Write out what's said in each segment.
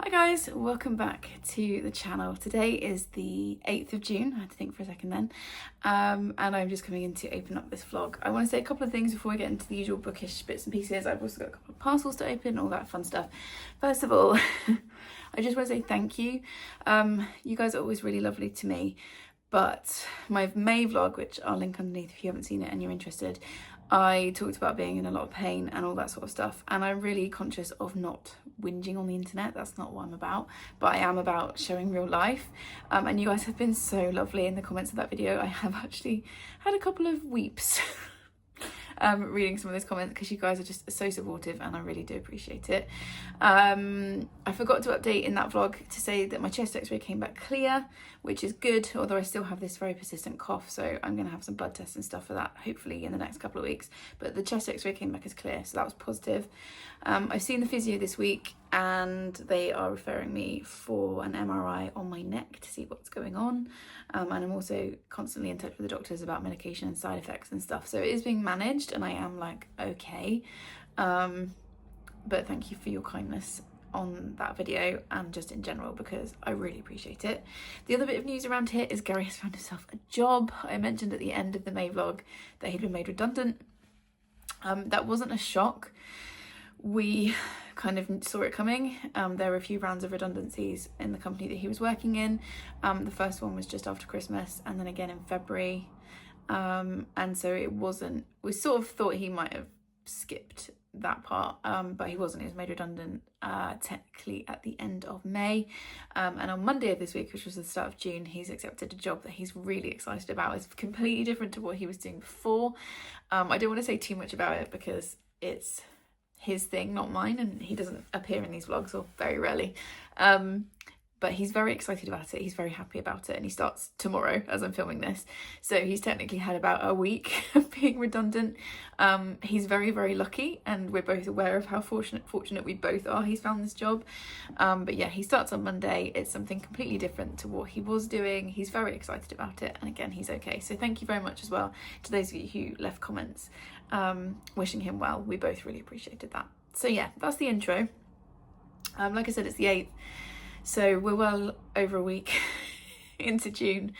Hi guys, welcome back to the channel. Today is the 8th of June, I had to think for a second then, and I'm just coming in to open up this vlog. I want to say a couple of things before we get into the usual bookish bits and pieces. I've also got a couple of parcels to open, all that fun stuff. First of all, I just want to say thank you. You guys are always really lovely to me, but my May vlog, which I'll link underneath if you haven't seen it and you're interested, I talked about being in a lot of pain and all that sort of stuff, and I'm really conscious of not whinging on the internet. That's not what I'm about, but I am about showing real life, and you guys have been so lovely in the comments of that video. I have actually had a couple of weeps reading some of those comments because you guys are just so supportive and I really do appreciate it. I forgot to update in that vlog to say that my chest x-ray came back clear, which is good, although I still have this very persistent cough, so I'm going to have some blood tests and stuff for that hopefully in the next couple of weeks. But the chest x-ray came back as clear, so that was positive. I've seen the physio this week and they are referring me for an MRI on my neck to see what's going on, and I'm also constantly in touch with the doctors about medication and side effects and stuff, so it is being managed and I am like okay, but thank you for your kindness on that video and just in general because I really appreciate it. The other bit of news around here is Gary has found himself a job. I mentioned at the end of the May vlog that he'd been made redundant. That wasn't a shock. We kind of saw it coming. There were a few rounds of redundancies in the company that he was working in. The first one was just after Christmas and then again in February. And so it wasn't, we sort of thought he might have skipped that part, but he wasn't. He was made redundant technically at the end of May, and on Monday of this week, which was the start of June, he's accepted a job that he's really excited about. It's completely different to what he was doing before. I don't want to say too much about it because it's his thing, not mine, and he doesn't appear in these vlogs, or very rarely, but he's very excited about it. He's very happy about it, and he starts tomorrow as I'm filming this, so he's technically had about a week of being redundant. He's very, very lucky, and we're both aware of how fortunate we both are he's found this job. But yeah, he starts on Monday. It's something completely different to what he was doing. He's very excited about it, and again, he's okay. So thank you very much as well to those of you who left comments wishing him well. We both really appreciated that. So yeah, that's the intro. Like I said, it's the 8th. So we're well over a week into June.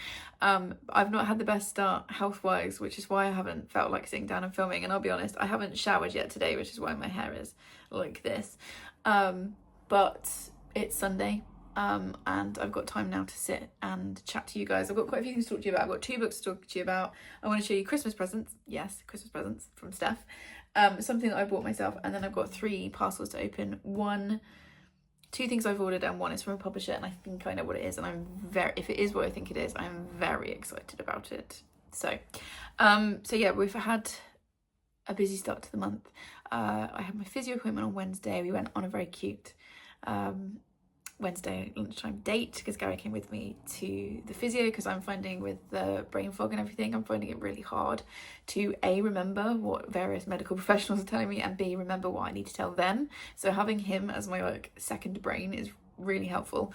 I've not had the best start health-wise, which is why I haven't felt like sitting down and filming. And I'll be honest, I haven't showered yet today, which is why my hair is like this. But it's Sunday, and I've got time now to sit and chat to you guys. I've got quite a few things to talk to you about. I've got 2 books to talk to you about. I want to show you Christmas presents. Yes, Christmas presents from Steph. Something that I bought myself. And then I've got 3 parcels to open. 2 things I've ordered and 1 is from a publisher, and I think I know what it is, and I'm if it is what I think it is, I'm very excited about it. So yeah, we've had a busy start to the month. I had my physio appointment on Wednesday. We went on a very cute Wednesday lunchtime date because Gary came with me to the physio because I'm finding with the brain fog and everything, I'm finding it really hard to A, remember what various medical professionals are telling me, and B, remember what I need to tell them. So having him as my like second brain is really helpful.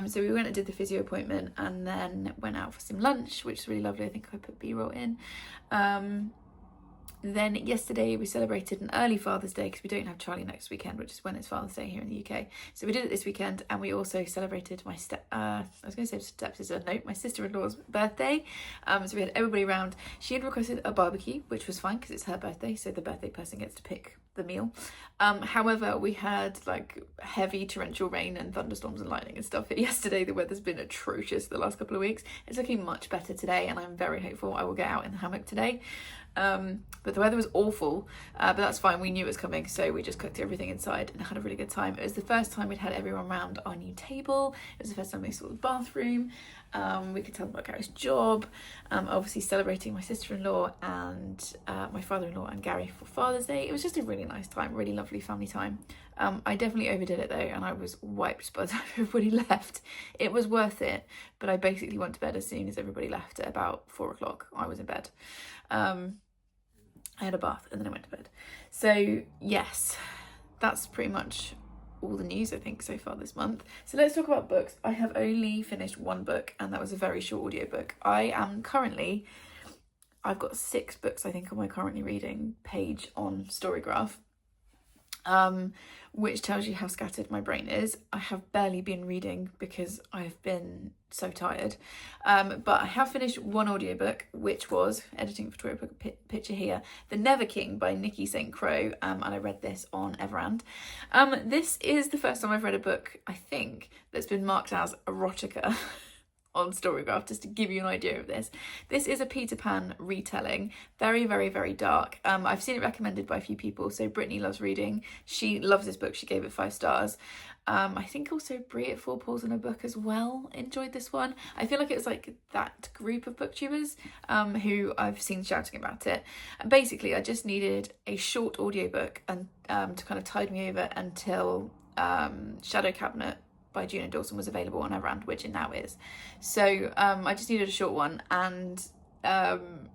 So we went and did the physio appointment and then went out for some lunch, which is really lovely. I think I put B-roll in. Then yesterday we celebrated an early Father's Day because we don't have Charlie next weekend, which is when it's Father's Day here in the UK. So we did it this weekend, and we also celebrated my my sister-in-law's birthday. So we had everybody around. She had requested a barbecue, which was fine because it's her birthday, so the birthday person gets to pick the meal. However, we had like heavy torrential rain and thunderstorms and lightning and stuff yesterday. The weather's been atrocious the last couple of weeks. It's looking much better today, and I'm very hopeful I will get out in the hammock today. But the weather was awful, but that's fine. We knew it was coming, so we just cooked everything inside and had a really good time. It was the first time we'd had everyone around our new table. It was the first time we saw the bathroom. We could tell them about Gary's job. Obviously celebrating my sister-in-law and my father-in-law and Gary for Father's Day. It was just a really nice time, really lovely family time. I definitely overdid it though, and I was wiped by the time everybody left. It was worth it, but I basically went to bed as soon as everybody left at about 4 o'clock. I was in bed. I had a bath and then I went to bed. So yes, that's pretty much all the news I think so far this month. So let's talk about books. I have only finished 1 book, and that was a very short audiobook. I've got 6 books I think on my currently reading page on StoryGraph. which tells you how scattered my brain is. I have barely been reading because I've been so tired. But I have finished one audiobook, which was, editing Victoria, put a picture here, The Never King by Nikki St. Crow, and I read this on Everand. This is the first time I've read a book, I think, that's been marked as erotica on StoryGraph, just to give you an idea of this. This is a Peter Pan retelling, very, very, very dark. I've seen it recommended by a few people. So Brittany loves reading. She loves this book. She gave it 5 stars. I think also Brie at Four Paws in a Book as well enjoyed this one. I feel like it was like that group of booktubers who I've seen shouting about it. And basically, I just needed a short audiobook and to kind of tide me over until Shadow Cabinet by June and Dawson was available on Everand, which it now is. So I just needed a short one, and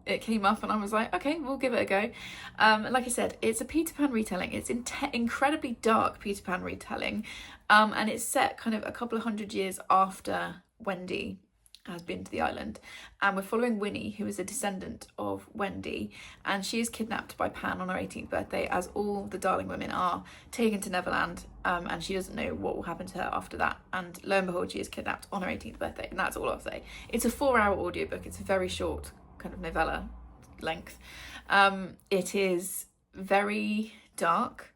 it came up and I was like, okay, we'll give it a go. Like I said, it's a Peter Pan retelling. It's incredibly dark Peter Pan retelling, and it's set kind of a couple of 100 years after Wendy has been to the island, and we're following Winnie, who is a descendant of Wendy, and she is kidnapped by Pan on her 18th birthday, as all the Darling women are, taken to Neverland, and she doesn't know what will happen to her after that, and lo and behold, she is kidnapped on her 18th birthday, and that's all I'll say. It's a 4-hour audiobook. It's a very short kind of novella length. It is very dark.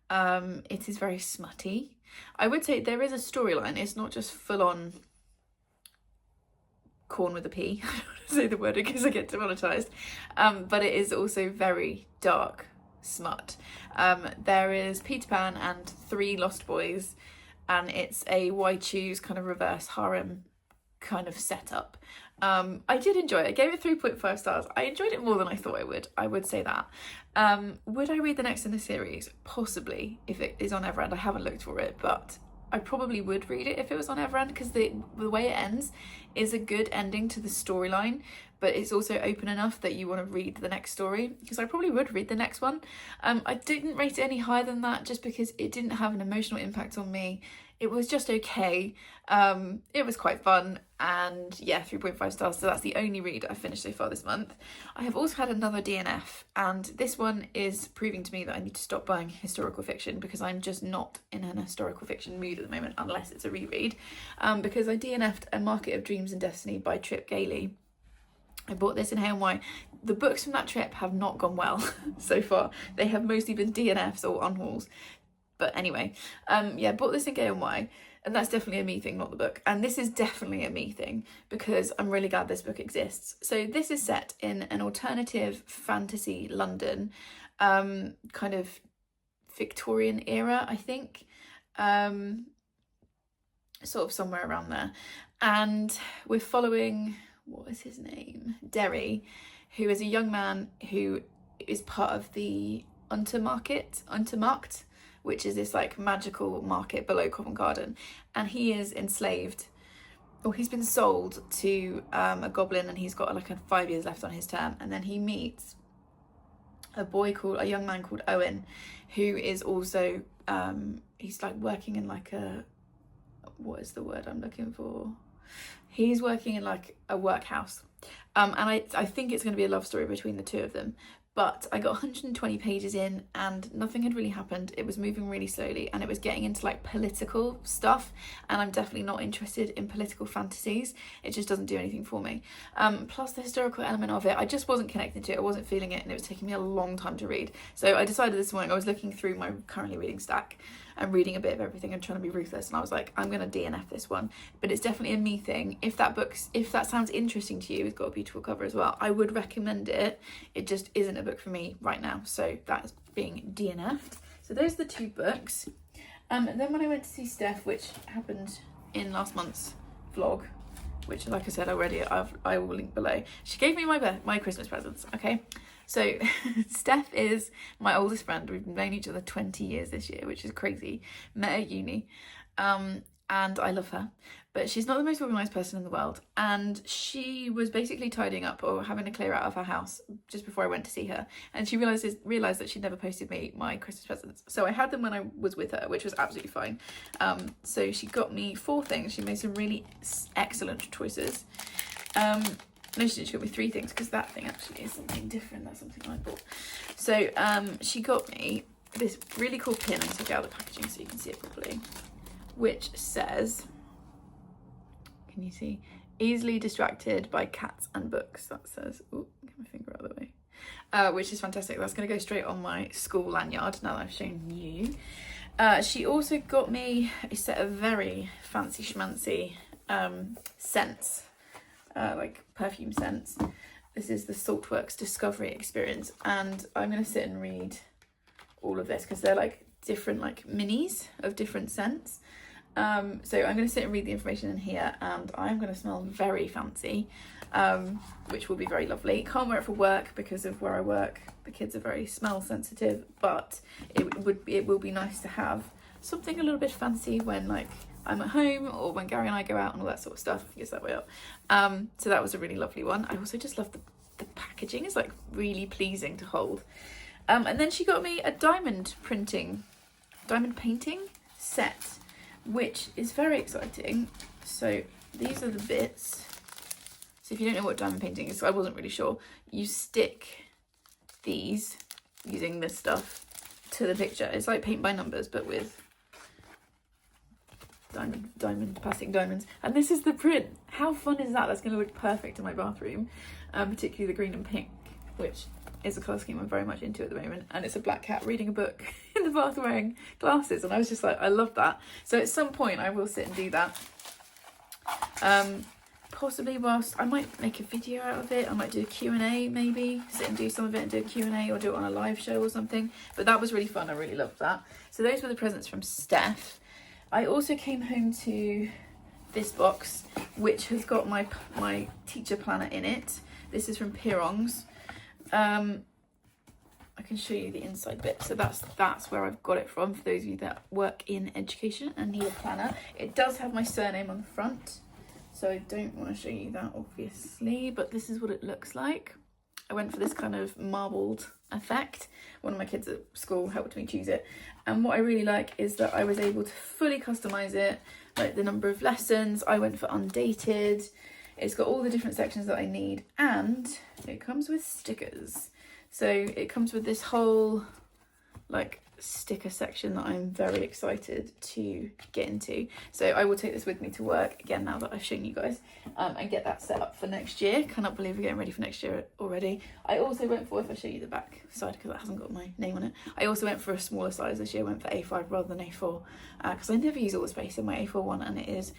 It is very smutty. I would say there is a storyline. It's not just full on corn with a P. I don't want to say the word because I get demonetized. But it is also very dark smut. There is Peter Pan and 3 lost boys, and it's a why choose kind of reverse harem kind of setup. I did enjoy it. I gave it 3.5 stars. I enjoyed it more than I thought I would say that. Would I read the next in the series? Possibly, if it is on Everand. I haven't looked for it, but I probably would read it if it was on Everand, because the way it ends is a good ending to the storyline, but it's also open enough that you want to read the next story, because I probably would read the next one. I didn't rate it any higher than that just because it didn't have an emotional impact on me. It was just okay. It was quite fun, and yeah, 3.5 stars. So that's the only read I've finished so far this month. I have also had another DNF, and this one is proving to me that I need to stop buying historical fiction, because I'm just not in an historical fiction mood at the moment, unless it's a reread. Because I DNF'd A Market of Dreams and Destiny by Trip Gailey. I bought this in Hay&Y. The books from that trip have not gone well so far. They have mostly been DNFs or unhauls. But anyway, yeah, bought this in Hay&Y, and that's definitely a me thing, not the book. And this is definitely a me thing, because I'm really glad this book exists. So this is set in an alternative fantasy London, kind of Victorian era, I think, sort of somewhere around there. And we're following, what is his name? Derry, who is a young man who is part of the Untermarkt, which is this like magical market below Covent Garden, and he is enslaved, or he's been sold to a goblin, and he's got like 5 years left on his term, and then he meets a young man called Owen, who is also he's like working in like what is the word I'm looking for? He's working in like a workhouse, and I think it's going to be a love story between the two of them. But I got 120 pages in and nothing had really happened. It was moving really slowly, and it was getting into like political stuff, and I'm definitely not interested in political fantasies. It just doesn't do anything for me. Plus the historical element of it, I just wasn't connected to it. I wasn't feeling it, and it was taking me a long time to read. So I decided this morning, I was looking through my currently reading stack and reading a bit of everything and trying to be ruthless, and I was like, I'm going to DNF this one. But it's definitely a me thing. If that sounds interesting to you, it's got a beautiful cover as well, I would recommend it. It just isn't a book for me right now, so that's being DNF'd. So those are the 2 books. And then when I went to see Steph, which happened in last month's vlog, which, like I said already, I will link below, she gave me my Christmas presents, okay? So Steph is my oldest friend. We've known each other 20 years this year, which is crazy. Met at uni, and I love her, but she's not the most organised person in the world, and she was basically tidying up or having to clear out of her house just before I went to see her, and she realised that she'd never posted me my Christmas presents, so I had them when I was with her, which was absolutely fine. So she got me 4 things. She made some really excellent choices. No, she got me 3 things, because that thing actually is something different. That's something I bought. So she got me this really cool pin. I'm take out the packaging so you can see it properly, which says, can you see? Easily distracted by cats and books. That says, oh, get my finger out of the way. Which is fantastic. That's going to go straight on my school lanyard now that I've shown you. She also got me a set of very fancy schmancy scents, like perfume scents. This is the Saltworks Discovery Experience, and I'm going to sit and read all of this because they're like different like minis of different scents. So I'm going to sit and read the information in here, and I'm going to smell very fancy, which will be very lovely. Can't wear it for work because of where I work. The kids are very smell sensitive, but it will be nice to have something a little bit fancy when like I'm at home or when Gary and I go out and all that sort of stuff. Gets that way up. So that was a really lovely one. I also just love the packaging. It's like really pleasing to hold. And then she got me a diamond painting set, which is very exciting. So these are the bits. So if you don't know what diamond painting is, I wasn't really sure. You stick these using this stuff to the picture. It's like paint by numbers, but with plastic diamonds. And this is the print. How fun is that? That's going to look perfect in my bathroom, particularly the green and pink, which is a colour scheme I'm very much into at the moment. And it's a black cat reading a book in the bath wearing glasses, and I was just like, I love that. So at some point I will sit and do that. Possibly whilst I might make a video out of it. I might do a Q&A, maybe sit and do some of it and do a Q&A, or do it on a live show or something. But that was really fun. I really loved that. So those were the presents from Steph. I also came home to this box, which has got my teacher planner in it. This is from Pirongs. I can show you the inside bit. So that's where I've got it from, for those of you that work in education and need a planner. It does have my surname on the front, so I don't want to show you that obviously, but this is what it looks like. I went for this kind of marbled effect. One of my kids at school helped me choose it, and what I really like is that I was able to fully customize it, like the number of lessons. I went for undated. It's got all the different sections that I need, and it comes with stickers. So it comes with this whole like sticker section that I'm very excited to get into. So I will take this with me to work again now that I've shown you guys, and get that set up for next year. Cannot believe we're getting ready for next year already. I also went for, if I show you the back side because that hasn't got my name on it, I also went for a smaller size this year. I went for A5 rather than A4 because I never use all the space in my A4 one, and it is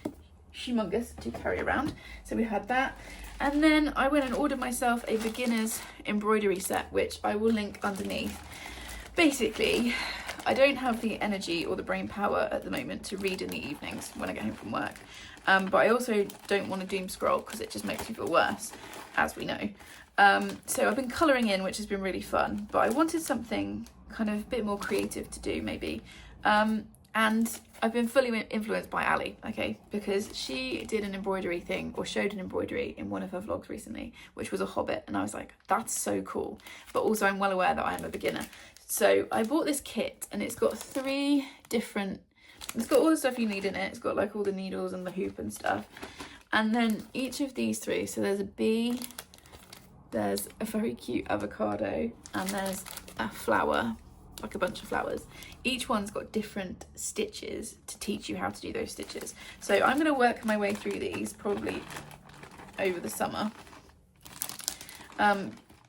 humongous to carry around. So we had that, and then I went and ordered myself a beginner's embroidery set, which I will link underneath. Basically, I don't have the energy or the brain power at the moment to read in the evenings when I get home from work, but I also don't want to doom scroll because it just makes me feel worse, as we know. So I've been colouring in, which has been really fun, but I wanted something kind of a bit more creative to do maybe. And I've been fully influenced by Ali, okay, because she did an embroidery thing, or showed an embroidery in one of her vlogs recently, which was a hobbit, and I was like, that's so cool. But also I'm well aware that I am a beginner. So I bought this kit, and it's got it's got all the stuff you need in it. It's got like all the needles and the hoop and stuff. And then each of these three, so there's a bee, there's a very cute avocado, and there's a flower, like a bunch of flowers. Each one's got different stitches to teach you how to do those stitches. So I'm going to work my way through these probably over the summer.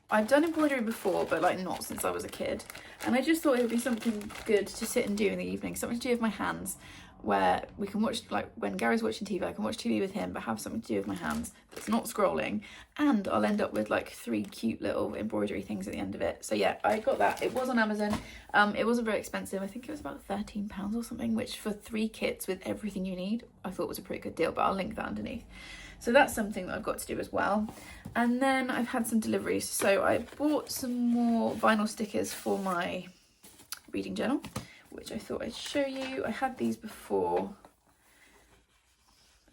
I've done embroidery before, but like not since I was a kid, and I just thought it would be something good to sit and do in the evening, something to do with my hands, where we can watch, like when Gary's watching TV, I can watch TV with him, but have something to do with my hands that's not scrolling, and I'll end up with like 3 cute little embroidery things at the end of it. So yeah, I got that. It was on Amazon. It wasn't very expensive. I think it was about £13 or something, which for 3 kits with everything you need, I thought was a pretty good deal, but I'll link that underneath. So that's something that I've got to do as well. And then I've had some deliveries. So I bought some more vinyl stickers for my reading journal, which I thought I'd show you. I had these before.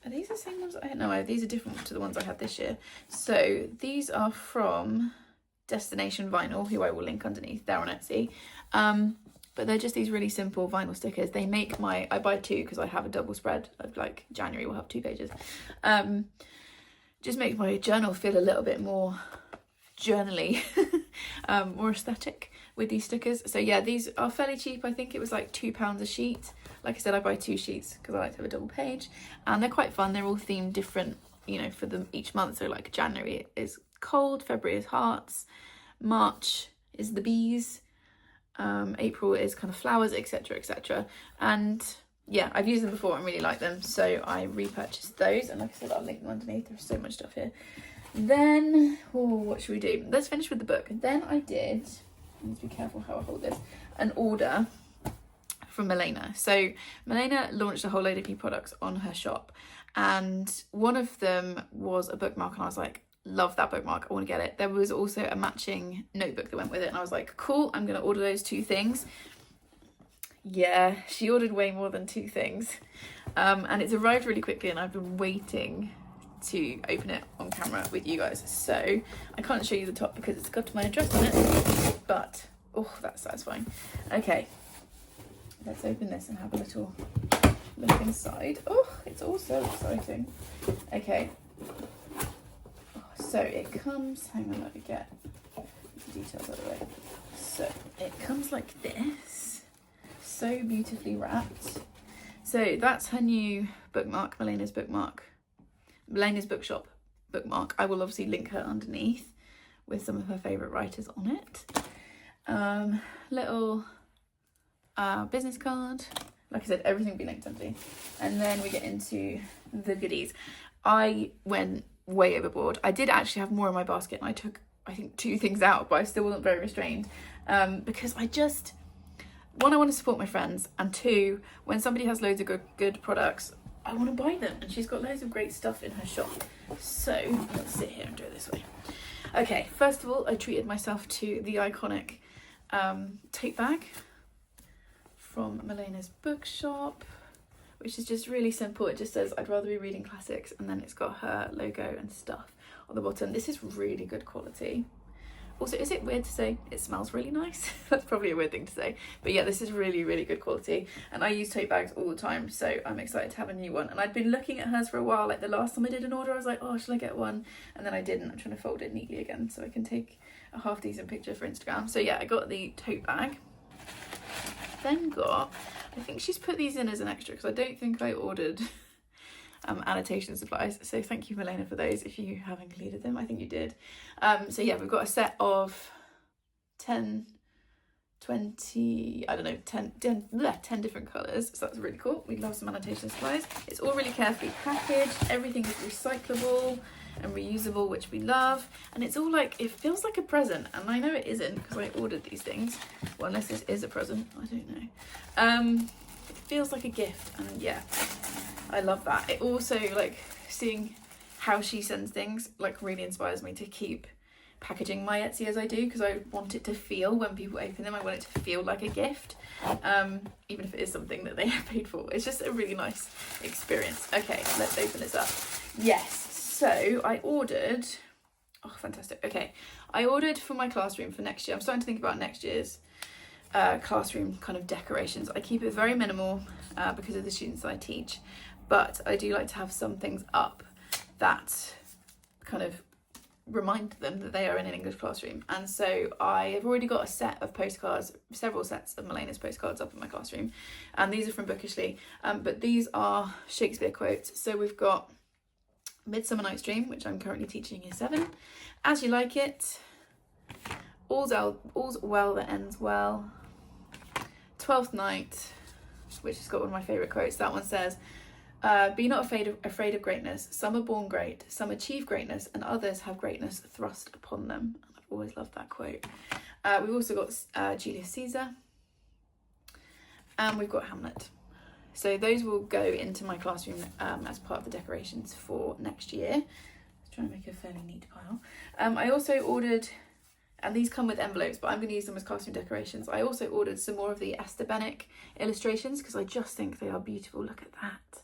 Are these the same ones? No, these are different to the ones I had this year. So these are from Destination Vinyl, who I will link underneath. They're on Etsy. But they're just these really simple vinyl stickers. They make I buy 2 because I have a double spread of like January will have 2 pages. Just make my journal feel a little bit more journally, more aesthetic. with these stickers. So yeah, these are fairly cheap. I think it was like £2 a sheet. Like I said, I buy 2 sheets because I like to have a double page, and they're quite fun. They're all themed different, you know, for them each month. So like January is cold, February is hearts, March is the bees, April is kind of flowers, etc, etc. And yeah, I've used them before and really like them, so I repurchased those, and like I said, I'll link them underneath. There's so much stuff here. Then, what should we do? Let's finish with the book. Then I need to be careful how I hold this, an order from Melena. So Melena launched a whole load of new products on her shop, and one of them was a bookmark, and I was like, love that bookmark, I want to get it. There was also a matching notebook that went with it, and I was like, cool, I'm going to order those 2 things. Yeah, she ordered way more than 2 things, and it's arrived really quickly, and I've been waiting to open it on camera with you guys. So I can't show you the top because it's got my address on it, but oh, that's satisfying. Okay, let's open this and have a little look inside. Oh, it's all so exciting. Okay. So it comes, hang on, let me get the details out of the way. So it comes like this, so beautifully wrapped. So that's her new bookmark, Melena's bookmark, Melena's Bookshop bookmark. I will obviously link her underneath with some of her favourite writers on it. Little business card. Like I said, everything will be linked underneath. And then we get into the goodies. I went way overboard. I did actually have more in my basket, and I took, I think, 2 things out, but I still wasn't very restrained, because I just, 1, I want to support my friends, and 2, when somebody has loads of good products, I want to buy them, and she's got loads of great stuff in her shop. So let's sit here and do it this way. Okay, first of all, I treated myself to the iconic tote bag from Melena's Bookshop, which is just really simple. It just says, I'd rather be reading classics, and then it's got her logo and stuff on the bottom. This is really good quality. Also, is it weird to say it smells really nice? That's probably a weird thing to say, but yeah, this is really, really good quality, and I use tote bags all the time, so I'm excited to have a new one. And I'd been looking at hers for a while. Like the last time I did an order, I was like, oh, should I get one? And then I didn't. I'm trying to fold it neatly again so I can take a half decent picture for Instagram. So yeah, I got the tote bag. Then got, I think she's put these in as an extra because I don't think I ordered annotation supplies. So thank you, Melena, for those if you have included them. I think you did. So yeah, we've got a set of 10, 20, I don't know, 10 different colours. So that's really cool. We love some annotation supplies. It's all really carefully packaged. Everything is recyclable and reusable, which we love. And it's all like, it feels like a present. And I know it isn't because I ordered these things. Well, unless this is a present, I don't know. It feels like a gift, and yeah, I love that. It also, like, seeing how she sends things, like, really inspires me to keep packaging my Etsy as I do, because I want it to feel, when people open them, I want it to feel like a gift, even if it is something that they have paid for. It's just a really nice experience. Okay, let's open this up. Yes, so I ordered, oh, fantastic. Okay, I ordered for my classroom for next year. I'm starting to think about next year's classroom kind of decorations. I keep it very minimal because of the students that I teach, but I do like to have some things up that kind of remind them that they are in an English classroom. And so I have already got a set of postcards, several sets of Melena's postcards up in my classroom, and these are from Bookishly, but these are Shakespeare quotes. So we've got Midsummer Night's Dream, which I'm currently teaching year 7, As You Like It, All's Well That Ends Well, 12th Night, which has got one of my favourite quotes. That one says, be not afraid of greatness. Some are born great, some achieve greatness, and others have greatness thrust upon them. I've always loved that quote. We've also got Julius Caesar, and we've got Hamlet. So those will go into my classroom as part of the decorations for next year. Let's try and make a fairly neat pile. I also ordered, and these come with envelopes, but I'm going to use them as classroom decorations. I also ordered some more of the Esther Bennick illustrations because I just think they are beautiful. Look at that.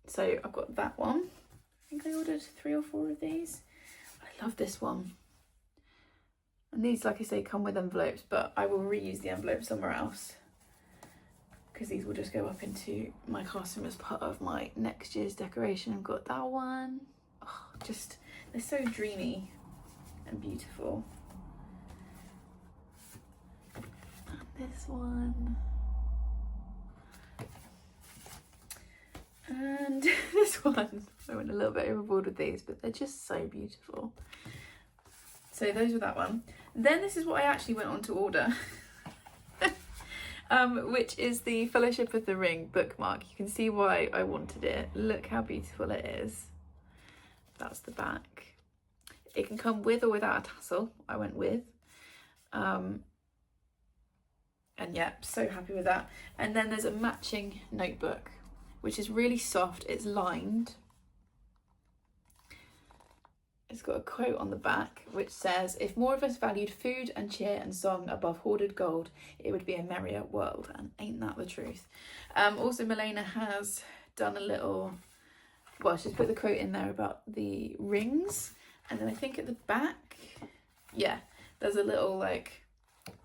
So I've got that one. I think I ordered 3 or 4 of these. I love this one. And these, like I say, come with envelopes, but I will reuse the envelope somewhere else because these will just go up into my classroom as part of my next year's decoration. I've got that one. Oh, just, they're so dreamy and beautiful. this one. And this one. I went a little bit overboard with these, but they're just so beautiful. So those were that one. Then this is what I actually went on to order. Which is the Fellowship of the Ring bookmark. You can see why I wanted it. Look how beautiful it is. That's the back. It can come with or without a tassel. I went with. And yeah, so happy with that. And then there's a matching notebook, which is really soft. It's lined. It's got a quote on the back which says, "If more of us valued food and cheer and song above hoarded gold, it would be a merrier world." And ain't that the truth? Also, Melena has done a little, well, she's put the quote in there about the rings. And then I think at the back, yeah, there's a little like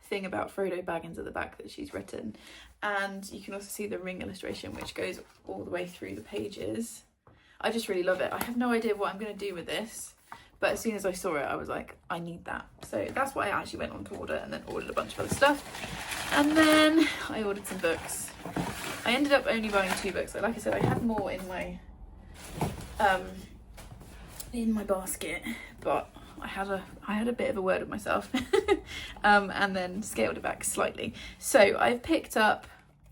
thing about Frodo Baggins at the back that she's written. And you can also see the ring illustration, which goes all the way through the pages. I just really love it. I have no idea what I'm going to do with this. But as soon as I saw it, I was like, I need that. So that's what I actually went on to order, and then ordered a bunch of other stuff. And then I ordered some books. I ended up only buying 2 books. Like I said, I had more in my basket, but I had a bit of a word with myself and then scaled it back slightly. So I've picked up,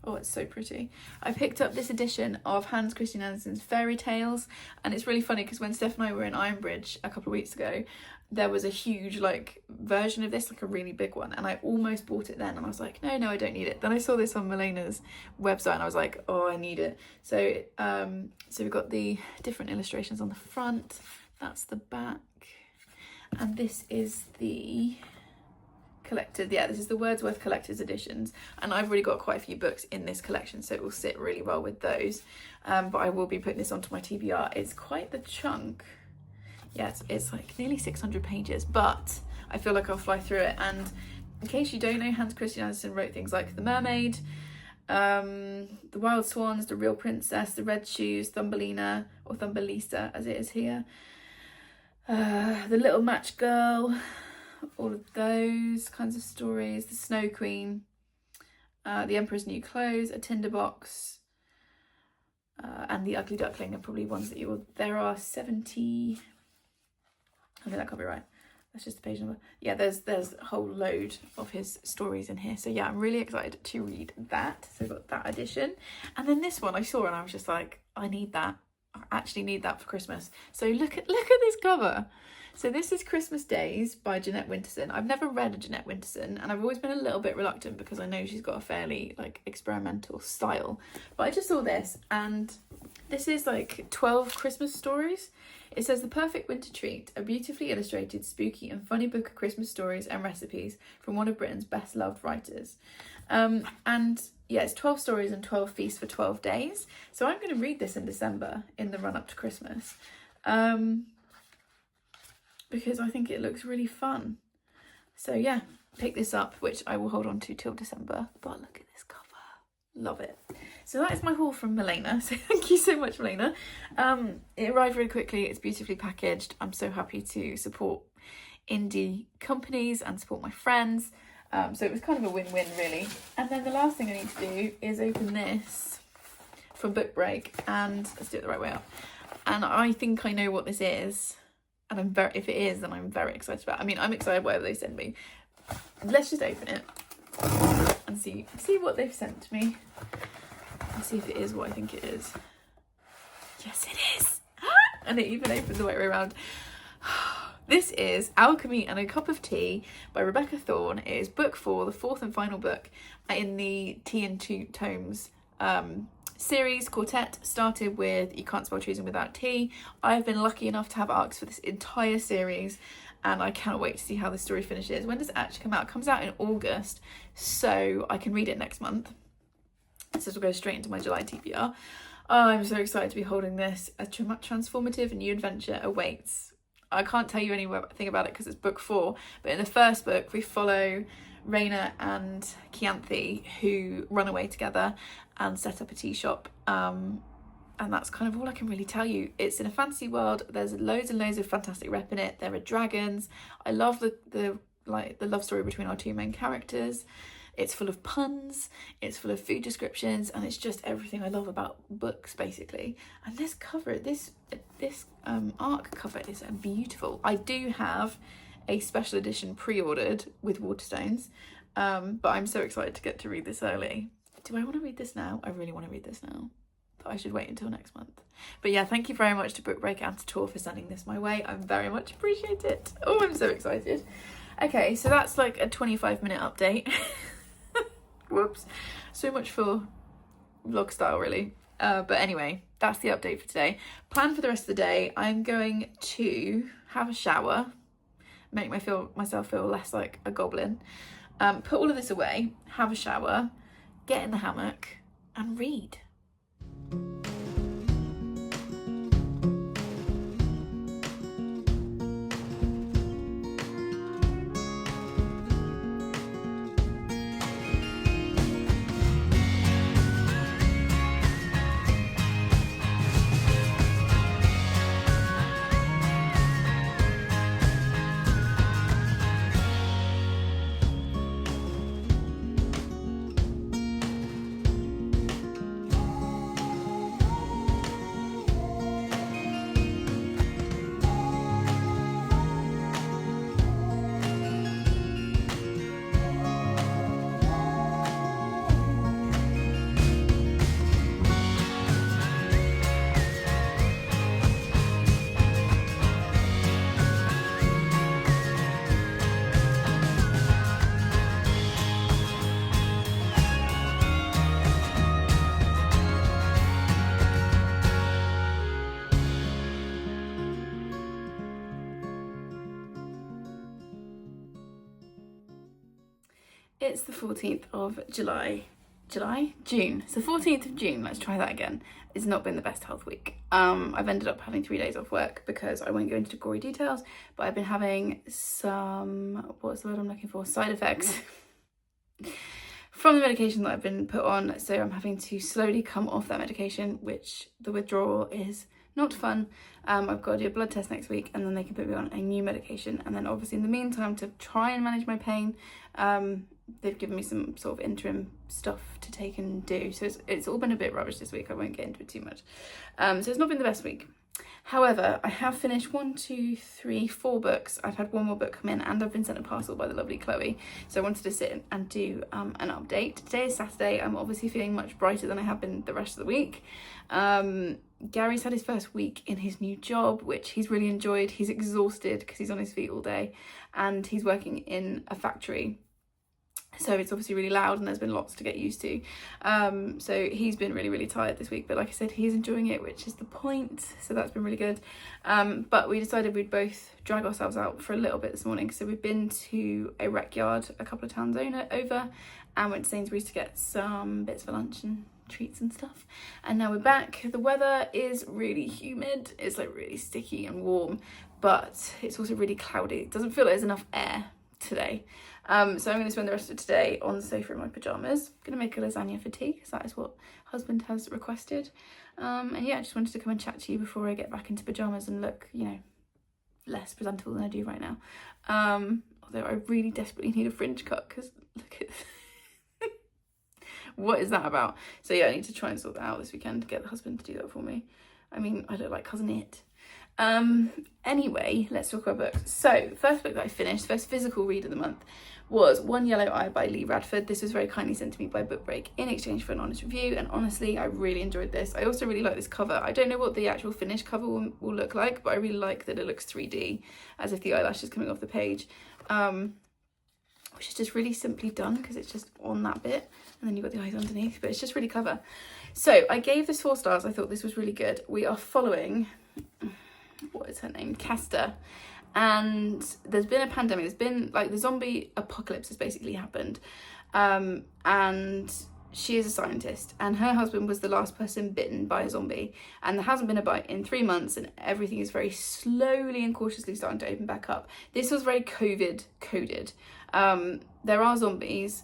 oh, it's so pretty. I picked up this edition of Hans Christian Andersen's Fairy Tales, and it's really funny because when Steph and I were in Ironbridge a couple of weeks ago, there was a huge like version of this, like a really big one, and I almost bought it then, and I was like, no, I don't need it. Then I saw this on Melena's website, and I was like, oh, I need it. So so we've got the different illustrations on the front. That's the back, and this is the collected, yeah, this is the Wordsworth Collector's Editions, and I've already got quite a few books in this collection, so it will sit really well with those. But I will be putting this onto my TBR. It's quite the chunk. Yeah, it's like nearly 600 pages, but I feel like I'll fly through it. And in case you don't know, Hans Christian Andersen wrote things like The Mermaid, The Wild Swans, The Real Princess, The Red Shoes, Thumbelina, or Thumbelisa as it is here, The Little Match Girl, all of those kinds of stories, The Snow Queen, The Emperor's New Clothes, A Tinderbox, and The Ugly Duckling are probably ones that you will, there are 70, I think that can't be right, that's just the page number. Yeah, there's a whole load of his stories in here. So yeah, I'm really excited to read that. So I've got that edition. And then this one I saw and I was just like, I need that. I actually need that for Christmas. So look at this cover. So this is Christmas Days by Jeanette Winterson. I've never read a Jeanette Winterson, and I've always been a little bit reluctant because I know she's got a fairly like experimental style. But I just saw this, and this is like 12 Christmas stories. It says, the perfect winter treat, a beautifully illustrated, spooky and funny book of Christmas stories and recipes from one of Britain's best loved writers. And yeah, it's 12 stories and 12 feasts for 12 days. So I'm going to read this in December in the run up to Christmas. Because I think it looks really fun. So yeah, pick this up, which I will hold on to till December. But look at this cover. Love it. So that is my haul from Melena. So thank you so much, Melena. It arrived really quickly. It's beautifully packaged. I'm so happy to support indie companies and support my friends. So it was kind of a win-win, really. And then the last thing I need to do is open this from Book Break, and let's do it the right way up. And I think I know what this is. And if it is, then I'm very excited about it. I mean, I'm excited whatever they send me. Let's just open it and see what they've sent to me. And see if it is what I think it is. Yes, it is. And it even opens the way around. This is Alchemy and a Cup of Tea by Rebecca Thorne. It is book 4, the 4th and final book in the Tea and Two Tomes series quartet. Started with You Can't Spell Treason Without Tea. I've been lucky enough to have arcs for this entire series, and I cannot wait to see how the story finishes. When does it actually come out? It comes out in August, so I can read it next month. So this will go straight into my July TBR. Oh, I'm so excited to be holding this. A transformative new adventure awaits. I can't tell you anything about it because it's book 4, but in the first book we follow Raina and Chianthe, who run away together and set up a tea shop, and that's kind of all I can really tell you. It's in a fantasy world. There's loads and loads of fantastic rep in it. There are dragons. I love the love story between our 2 main characters. It's full of puns, it's full of food descriptions, and it's just everything I love about books, basically. And this cover, this ARC cover is beautiful. I do have a special edition pre-ordered with Waterstones, but I'm so excited to get to read this early. Do I want to read this now? I really want to read this now, but I should wait until next month. But yeah, thank you very much to Book Break and to Tor for sending this my way. I very much appreciate it. Oh, I'm so excited. Okay, so that's like a 25-minute update. Whoops. So much for vlog style, really. But anyway, that's the update for today. Plan for the rest of the day. I'm going to have a shower, make myself feel less like a goblin, put all of this away, have a shower, get in the hammock and read. It's the 14th of June. It's the 14th of June. Let's try that again. It's not been the best health week. I've ended up having 3 days off work because I won't go into gory details, but I've been having some, what's the word I'm looking for? Side effects from the medication that I've been put on. So I'm having to slowly come off that medication, which the withdrawal is not fun. I've got to do a blood test next week and then they can put me on a new medication. And then obviously in the meantime, to try and manage my pain, they've given me some sort of interim stuff to take and do. So it's all been a bit rubbish this week. I won't get into it too much. So it's not been the best week. However, I have finished 4 books. I've had one more book come in and I've been sent a parcel by the lovely Chloe. So I wanted to sit and do an update. Today is Saturday. I'm obviously feeling much brighter than I have been the rest of the week. Gary's had his first week in his new job, which he's really enjoyed. He's exhausted because he's on his feet all day and he's working in a factory. So it's obviously really loud and there's been lots to get used to. So he's been really, really tired this week. But like I said, he's enjoying it, which is the point. So that's been really good. But we decided we'd both drag ourselves out for a little bit this morning. So we've been to a rec yard a couple of towns over and went to Sainsbury's to get some bits for lunch and treats and stuff. And now we're back. The weather is really humid. It's like really sticky and warm, but it's also really cloudy. It doesn't feel like there's enough air today. So I'm going to spend the rest of today on the sofa in my pyjamas. I'm going to make a lasagna for tea because that is what husband has requested. And yeah, I just wanted to come and chat to you before I get back into pyjamas and look, you know, less presentable than I do right now. Although I really desperately need a fringe cut because look at what is that about? So yeah, I need to try and sort that out this weekend to get the husband to do that for me. I mean, I look like Cousin It. Anyway, let's talk about books. So, first book that I finished, first physical read of the month, was One Yellow Eye by Lee Radford. This was very kindly sent to me by Book Break in exchange for an honest review, and honestly, I really enjoyed this. I also really like this cover. I don't know what the actual finished cover will look like, but I really like that it looks 3D, as if the eyelash is coming off the page. Which is just really simply done because it's just on that bit and then you've got the eyes underneath, but it's just really clever. So I gave this 4 stars. I thought this was really good. We are following, what is her name? Kester. And there's been a pandemic. There's been like the zombie apocalypse has basically happened. And she is a scientist and her husband was the last person bitten by a zombie and there hasn't been a bite in 3 months and everything is very slowly and cautiously starting to open back up. This was very COVID coded. There are zombies,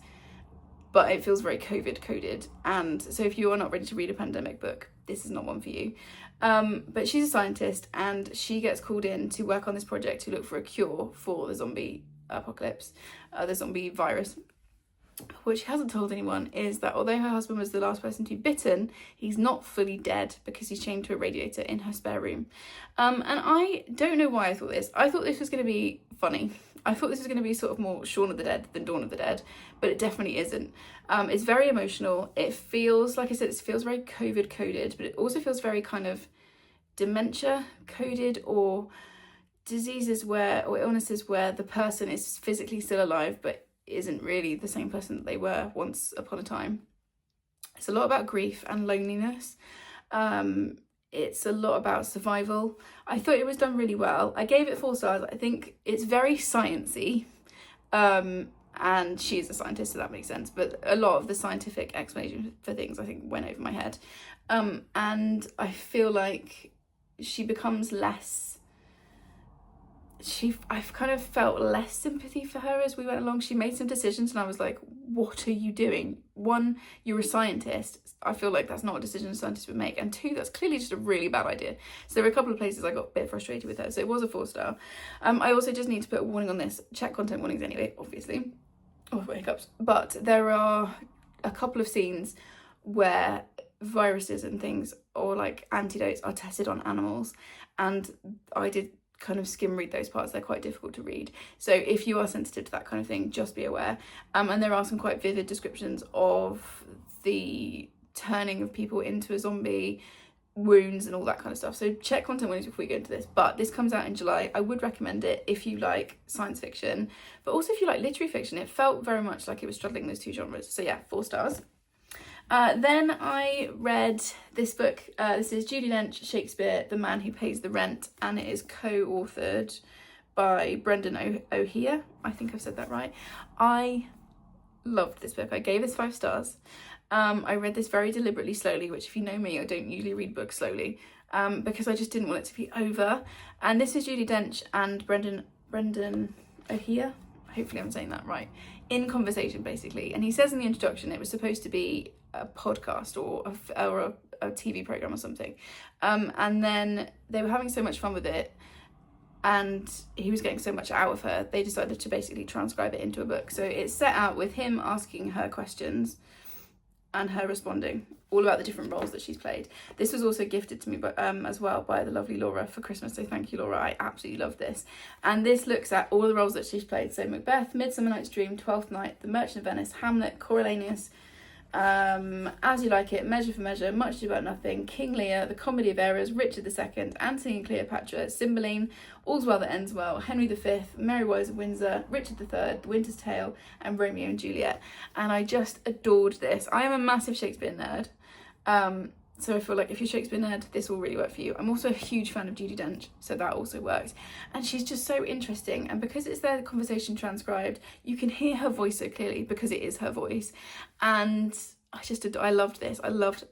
but it feels very COVID coded. And so if you are not ready to read a pandemic book, this is not one for you. But she's a scientist and she gets called in to work on this project to look for a cure for the zombie apocalypse, the zombie virus. what she hasn't told anyone is that although her husband was the last person to be bitten, he's not fully dead because he's chained to a radiator in her spare room. And I don't know why I thought this. I thought this was going to be funny. I thought this was going to be sort of more Shaun of the Dead than Dawn of the Dead, but it definitely isn't. It's very emotional. It feels, like I said, it feels very COVID coded, but it also feels very kind of dementia coded, or diseases where, or illnesses where the person is physically still alive but isn't really the same person that they were once upon a time. It's a lot about grief and loneliness. It's a lot about survival. I thought it was done really well. I gave it 4 stars. I think it's very sciencey, and she is a scientist, so that makes sense, but a lot of the scientific explanation for things I think went over my head, and I feel like she becomes less, I've kind of felt less sympathy for her as we went along. She made some decisions and I was like, what are you doing? 1, you're a scientist. I feel like that's not a decision a scientist would make. And 2, that's clearly just a really bad idea. So there were a couple of places I got a bit frustrated with her. So it was a 4 star. I also just need to put a warning on this. Check content warnings anyway, obviously. Oh, hiccups. But there are a couple of scenes where viruses and things, or like antidotes, are tested on animals. And I did kind of skim read those parts. They're quite difficult to read, so if you are sensitive to that kind of thing, just be aware. And there are some quite vivid descriptions of the turning of people into a zombie, wounds and all that kind of stuff, so check content warnings before we go into this. But this comes out in July. I would recommend it if you like science fiction, but also if you like literary fiction. It felt very much like it was straddling those 2 genres, so yeah, 4 stars. Then I read this book. This is Judy Dench, Shakespeare, The Man Who Pays the Rent, and it is co-authored by Brendan O'Hare. I think I've said that right. I loved this book. I gave this 5 stars. I read this very deliberately slowly, which if you know me, I don't usually read books slowly, because I just didn't want it to be over. And this is Judy Dench and Brendan O'Hare. Hopefully I'm saying that right. In conversation, basically. And he says in the introduction it was supposed to be a podcast or a TV program or something. And then they were having so much fun with it and he was getting so much out of her, they decided to basically transcribe it into a book. So it's set out with him asking her questions and her responding, all about the different roles that she's played. This was also gifted to me as well by the lovely Laura for Christmas, so thank you, Laura. I absolutely love this. And this looks at all the roles that she's played, so Macbeth, Midsummer Night's Dream, Twelfth Night, The Merchant of Venice, Hamlet, Coriolanus, As You Like It, Measure for Measure, Much Ado About Nothing, King Lear, The Comedy of Errors, Richard II, Antony and Cleopatra, Cymbeline, All's Well That Ends Well, Henry V, Mary Wise of Windsor, Richard III, The Winter's Tale, and Romeo and Juliet. And I just adored this. I am a massive Shakespeare nerd. So I feel like if you're a Shakespeare nerd, this will really work for you. I'm also a huge fan of Judi Dench, so that also works. And she's just so interesting. And because it's their conversation transcribed, you can hear her voice so clearly because it is her voice. And I loved this. I loved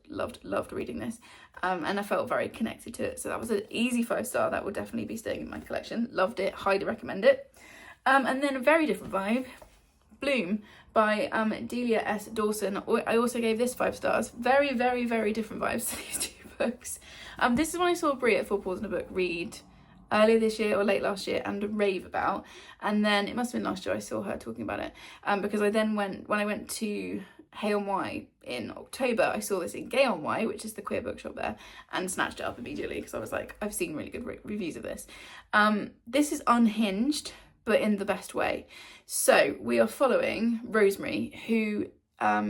reading this. And I felt very connected to it. So that was an easy 5-star. That will definitely be staying in my collection. Loved it. Highly recommend it. And then a very different vibe, Bloom by Delia S. Dawson. I also gave this 5 stars. Very, very, very different vibes to these 2 books. This is when I saw Brie at 4 Paws in a Book read earlier this year or late last year and rave about. And then it must have been last year I saw her talking about it. Because I then when I went to Hay on Wye in October, I saw this in Gay on Wye, which is the queer bookshop there, and snatched it up immediately because I was like, I've seen really good reviews of this. This is unhinged, but in the best way. So we are following Rosemary, who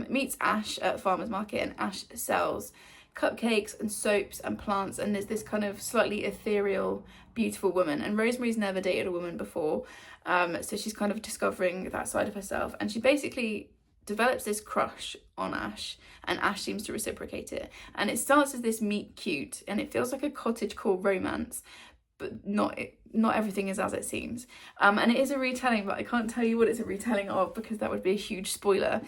meets Ash at a farmer's market, and Ash sells cupcakes and soaps and plants, and there's this kind of slightly ethereal, beautiful woman. And Rosemary's never dated a woman before, so she's kind of discovering that side of herself, and she basically develops this crush on Ash, and Ash seems to reciprocate it. And it starts as this meet cute, and it feels like a cottagecore romance, but not everything is as it seems. And it is a retelling, but I can't tell you what it's a retelling of because that would be a huge spoiler.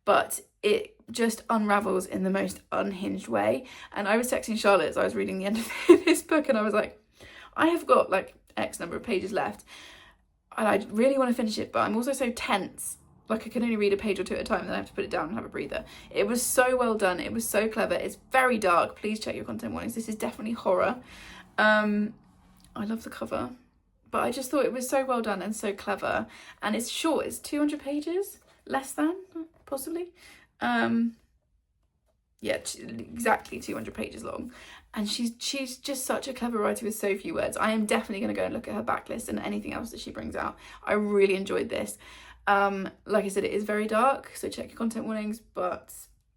But it just unravels in the most unhinged way. And I was texting Charlotte as I was reading the end of this book, and I was like, I have got like X number of pages left, and I really want to finish it, but I'm also so tense. Like I can only read a page or 2 at a time, and then I have to put it down and have a breather. It was so well done. It was so clever. It's very dark. Please check your content warnings. This is definitely horror. I love the cover, but I just thought it was so well done and so clever. And it's short. It's 200 pages, less than, possibly. Yeah, exactly 200 pages long. And she's just such a clever writer with so few words. I am definitely going to go and look at her backlist and anything else that she brings out. I really enjoyed this. Like I said, it is very dark, so check your content warnings, but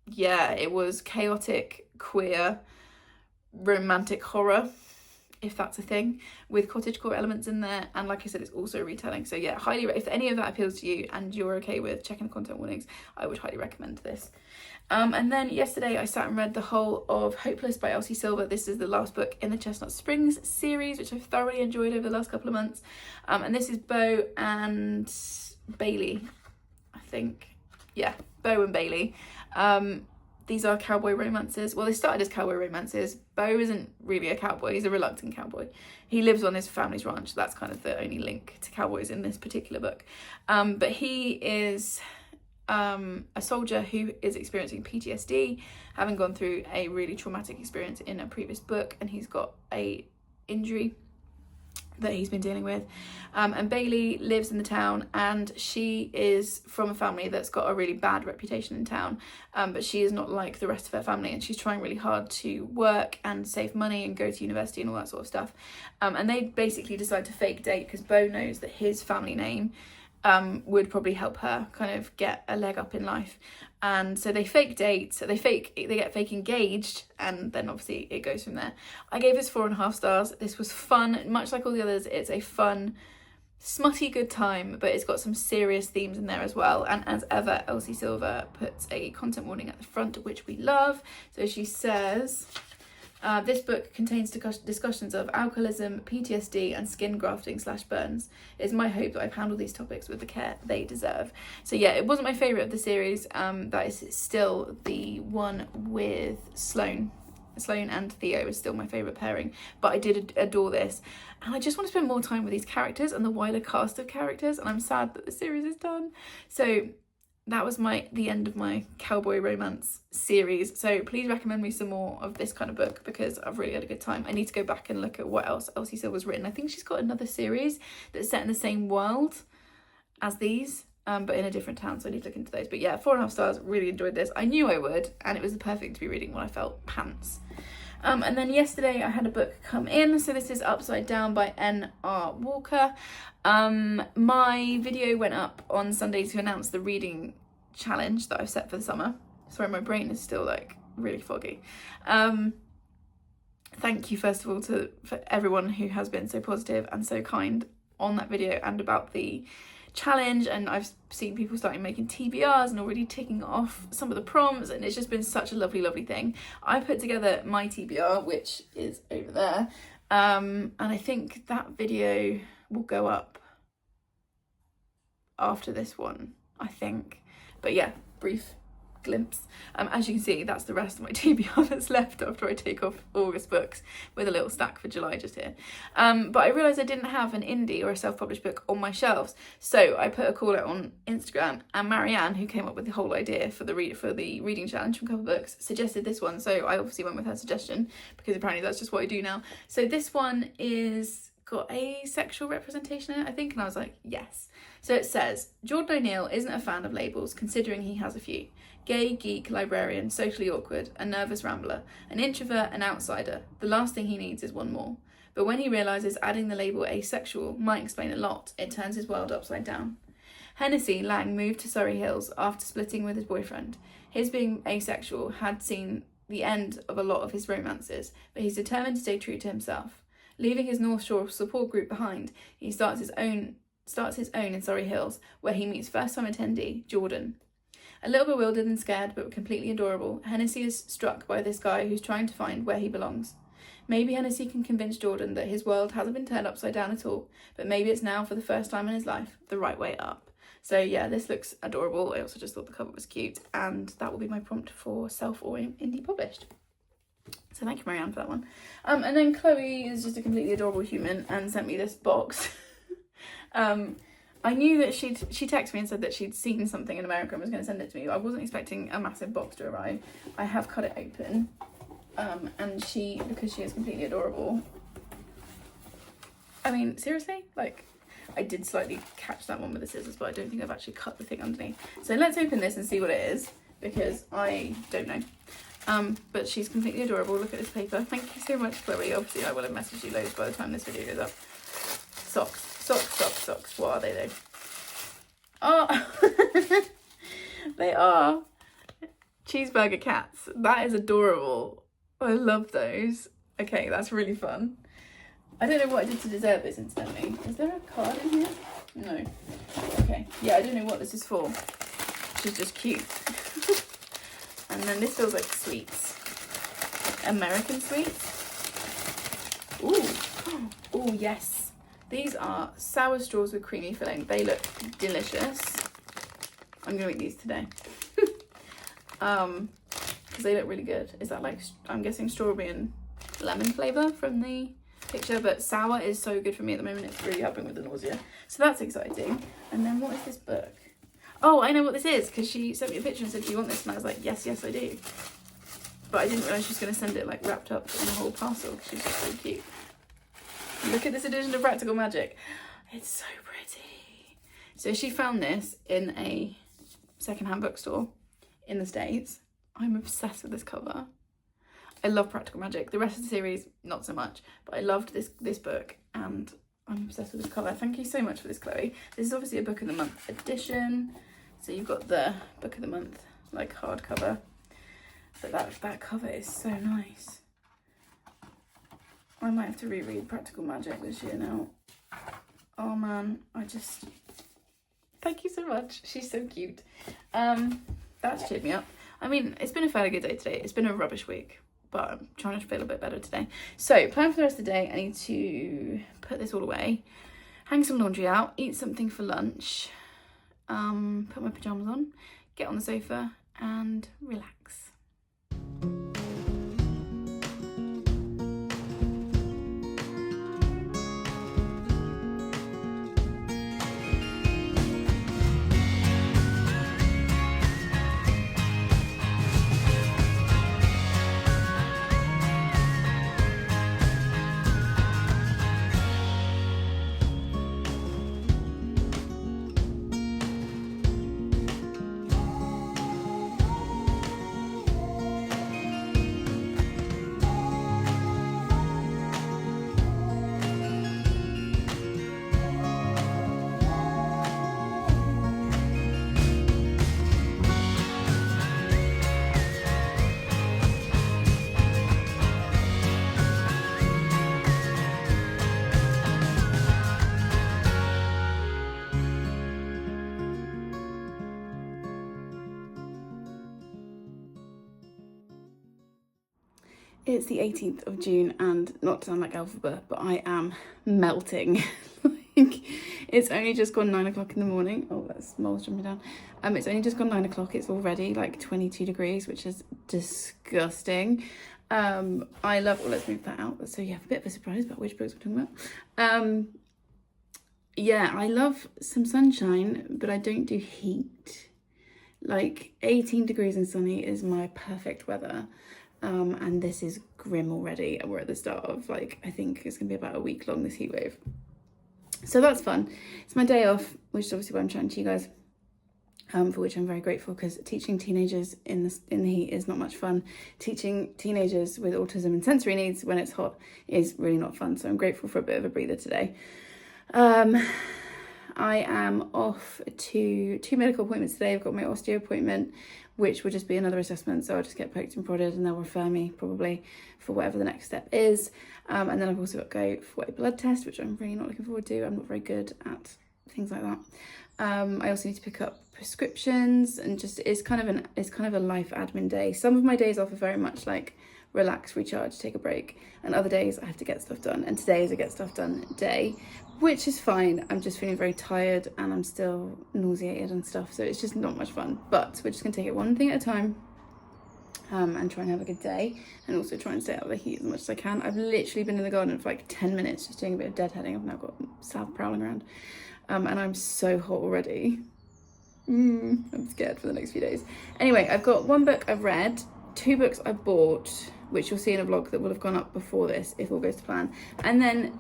yeah, it was chaotic, queer, romantic horror, if that's a thing, with cottagecore elements in there. And like I said, it's also retelling. So yeah, highly, if any of that appeals to you and you're okay with checking the content warnings, I would highly recommend this. And then yesterday I sat and read the whole of Hopeless by Elsie Silver. This is the last book in the Chestnut Springs series, which I've thoroughly enjoyed over the last couple of months. And this is Beau and Bailey, I think. Yeah, Beau and Bailey. These are cowboy romances. Well, they started as cowboy romances. Beau isn't really a cowboy. He's a reluctant cowboy. He lives on his family's ranch. That's kind of the only link to cowboys in this particular book. But he is a soldier who is experiencing PTSD, having gone through a really traumatic experience in a previous book, and he's got a injury that he's been dealing with. And Bailey lives in the town, and she is from a family that's got a really bad reputation in town, but she is not like the rest of her family, and she's trying really hard to work and save money and go to university and all that sort of stuff. And they basically decide to fake date because Beau knows that his family name would probably help her kind of get a leg up in life. And so they fake date, so they get fake engaged, and then obviously it goes from there. I gave this 4.5 stars. This was fun, much like all the others. It's a fun, smutty good time, but it's got some serious themes in there as well. And as ever, Elsie Silver puts a content warning at the front, which we love. So she says, this book contains discussions of alcoholism, PTSD, and skin grafting / burns. It's my hope that I've handled these topics with the care they deserve. So yeah, it wasn't my favourite of the series. That is still the one with Sloane. Sloane and Theo is still my favourite pairing, but I did adore this. And I just want to spend more time with these characters and the wider cast of characters, and I'm sad that the series is done. So that was the end of my cowboy romance series. So please recommend me some more of this kind of book, because I've really had a good time. I need to go back and look at what else Elsie Silver's written. I think she's got another series that's set in the same world as these, but in a different town, so I need to look into those. But yeah, 4.5 stars, really enjoyed this. I knew I would, and it was the perfect to be reading when I felt pants. And then yesterday I had a book come in. So this is Upside Down by N.R. Walker. My video went up on Sunday to announce the reading challenge that I've set for the summer. Sorry, my brain is still like really foggy. Thank you first of all for everyone who has been so positive and so kind on that video and about the challenge, and I've seen people starting making TBRs and already ticking off some of the prompts, and it's just been such a lovely thing. I put together my TBR, which is over there, and I think that video will go up after this one, I think. But yeah, brief glimpse. As you can see, that's the rest of my TBR that's left after I take off August books, with a little stack for July just here. But I realised I didn't have an indie or a self-published book on my shelves, so I put a call out on Instagram, and Marianne, who came up with the whole idea for the reading challenge from Couple Books, suggested this one. So I obviously went with her suggestion, because apparently that's just what I do now. So this one is got a sexual representation in it, I think, and I was like, yes. So it says, Jordan O'Neill isn't a fan of labels, considering he has a few. Gay, geek, librarian, socially awkward, a nervous rambler, an introvert, an outsider. The last thing he needs is one more. But when he realises adding the label asexual might explain a lot, it turns his world upside down. Hennessy Lang moved to Surrey Hills after splitting with his boyfriend. His being asexual had seen the end of a lot of his romances, but he's determined to stay true to himself. Leaving his North Shore support group behind, he starts his own in Surrey Hills, where he meets first-time attendee, Jordan. A little bewildered and scared, but completely adorable, Hennessy is struck by this guy who's trying to find where he belongs. Maybe Hennessy can convince Jordan that his world hasn't been turned upside down at all, but maybe it's now, for the first time in his life, the right way up. So yeah, this looks adorable. I also just thought the cover was cute, and that will be my prompt for self or indie published. So thank you, Marianne, for that one. And then Chloe is just a completely adorable human and sent me this box. I knew that she texted me and said that she'd seen something in America and was going to send it to me. I wasn't expecting a massive box to arrive. I have cut it open, and because she is completely adorable. I mean, seriously, like, I did slightly catch that one with the scissors, but I don't think I've actually cut the thing underneath. So let's open this and see what it is, because I don't know. But she's completely adorable. Look at this paper. Thank you so much, Chloe. Obviously I will have messaged you loads by the time this video goes up. Socks. What are they though? Oh, they are cheeseburger cats. That is adorable. I love those. Okay, that's really fun. I don't know what I did to deserve this instantly. Is there a card in here? No. Okay. Yeah, I don't know what this is for. She's just cute. And then this feels like sweets. American sweets. Ooh. Oh, yes. These are sour straws with creamy filling. They look delicious. I'm going to eat these today. Because they look really good. Is that like, I'm guessing strawberry and lemon flavour from the picture, but sour is so good for me at the moment. It's really helping with the nausea. So that's exciting. And then what is this book? Oh, I know what this is, because she sent me a picture and said, do you want this? And I was like, yes, I do. But I didn't realise she was going to send it like wrapped up in a whole parcel, because she's just so cute. Look at this edition of Practical Magic. It's so pretty. So she found this in a secondhand bookstore in the States. I'm obsessed with this cover. I love Practical Magic. The rest of the series, not so much. But I loved this book, and I'm obsessed with this cover. Thank you so much for this, Chloe. This is obviously a Book of the Month edition. So you've got the Book of the Month, like, hardcover. But that cover is so nice. I might have to reread Practical Magic this year now. Oh man, thank you so much. She's so cute. That's cheered me up. I mean, it's been a fairly good day today. It's been a rubbish week, but I'm trying to feel a bit better today. So, plan for the rest of the day. I need to put this all away, hang some laundry out, eat something for lunch, put my pyjamas on, get on the sofa and relax. It's the 18th of June, and not to sound like Alphabet, but I am melting. Like, it's only just gone 9 o'clock in the morning. Oh, that's moles jumping down. It's only just gone 9 o'clock. It's already like 22 degrees, which is disgusting. I love, well, let's move that out. So you have a bit of a surprise about which books we're talking about. Yeah, I love some sunshine, but I don't do heat. Like 18 degrees and sunny is my perfect weather. And this is grim already. We're at the start of, like, I think it's gonna be about a week long, this heat wave. So that's fun. It's my day off, which is obviously why I'm chatting to you guys, for which I'm very grateful, because teaching teenagers in the heat is not much fun. Teaching teenagers with autism and sensory needs when it's hot is really not fun. So I'm grateful for a bit of a breather today. I am off to 2 medical appointments today. I've got my osteo appointment, which will just be another assessment. So I'll just get poked and prodded, and they'll refer me probably for whatever the next step is. And then I've also got to go for a blood test, which I'm really not looking forward to. I'm not very good at things like that. I also need to pick up prescriptions, and just it's kind of a life admin day. Some of my days off are very much like relax, recharge, take a break, and other days I have to get stuff done. And today is a get stuff done day, which is fine. I'm just feeling very tired and I'm still nauseated and stuff, so it's just not much fun. But we're just gonna take it one thing at a time, and try and have a good day, and also try and stay out of the heat as much as I can. I've literally been in the garden for like 10 minutes just doing a bit of deadheading. I've now got Sav prowling around, and I'm so hot already. I'm scared for the next few days. Anyway, I've got 1 book I've read, 2 books I've bought, which you'll see in a vlog that will have gone up before this, if all goes to plan. And then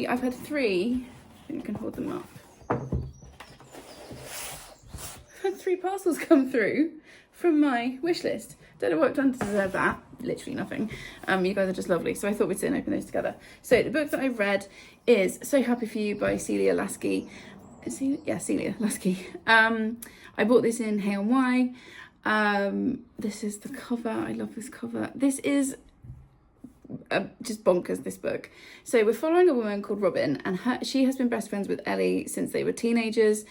I've had 3 think I can hold them up. I've had 3 parcels come through from my wish list. Don't know what I've done to deserve that. Literally nothing. You guys are just lovely. So I thought we'd sit and open those together. So the book that I've read is So Happy For You by Celia Lasky. Celia Lasky. I bought this in Hay This is the cover. I love this cover. This is just bonkers, this book. So we're following a woman called Robin, and she has been best friends with Ellie since they were teenagers.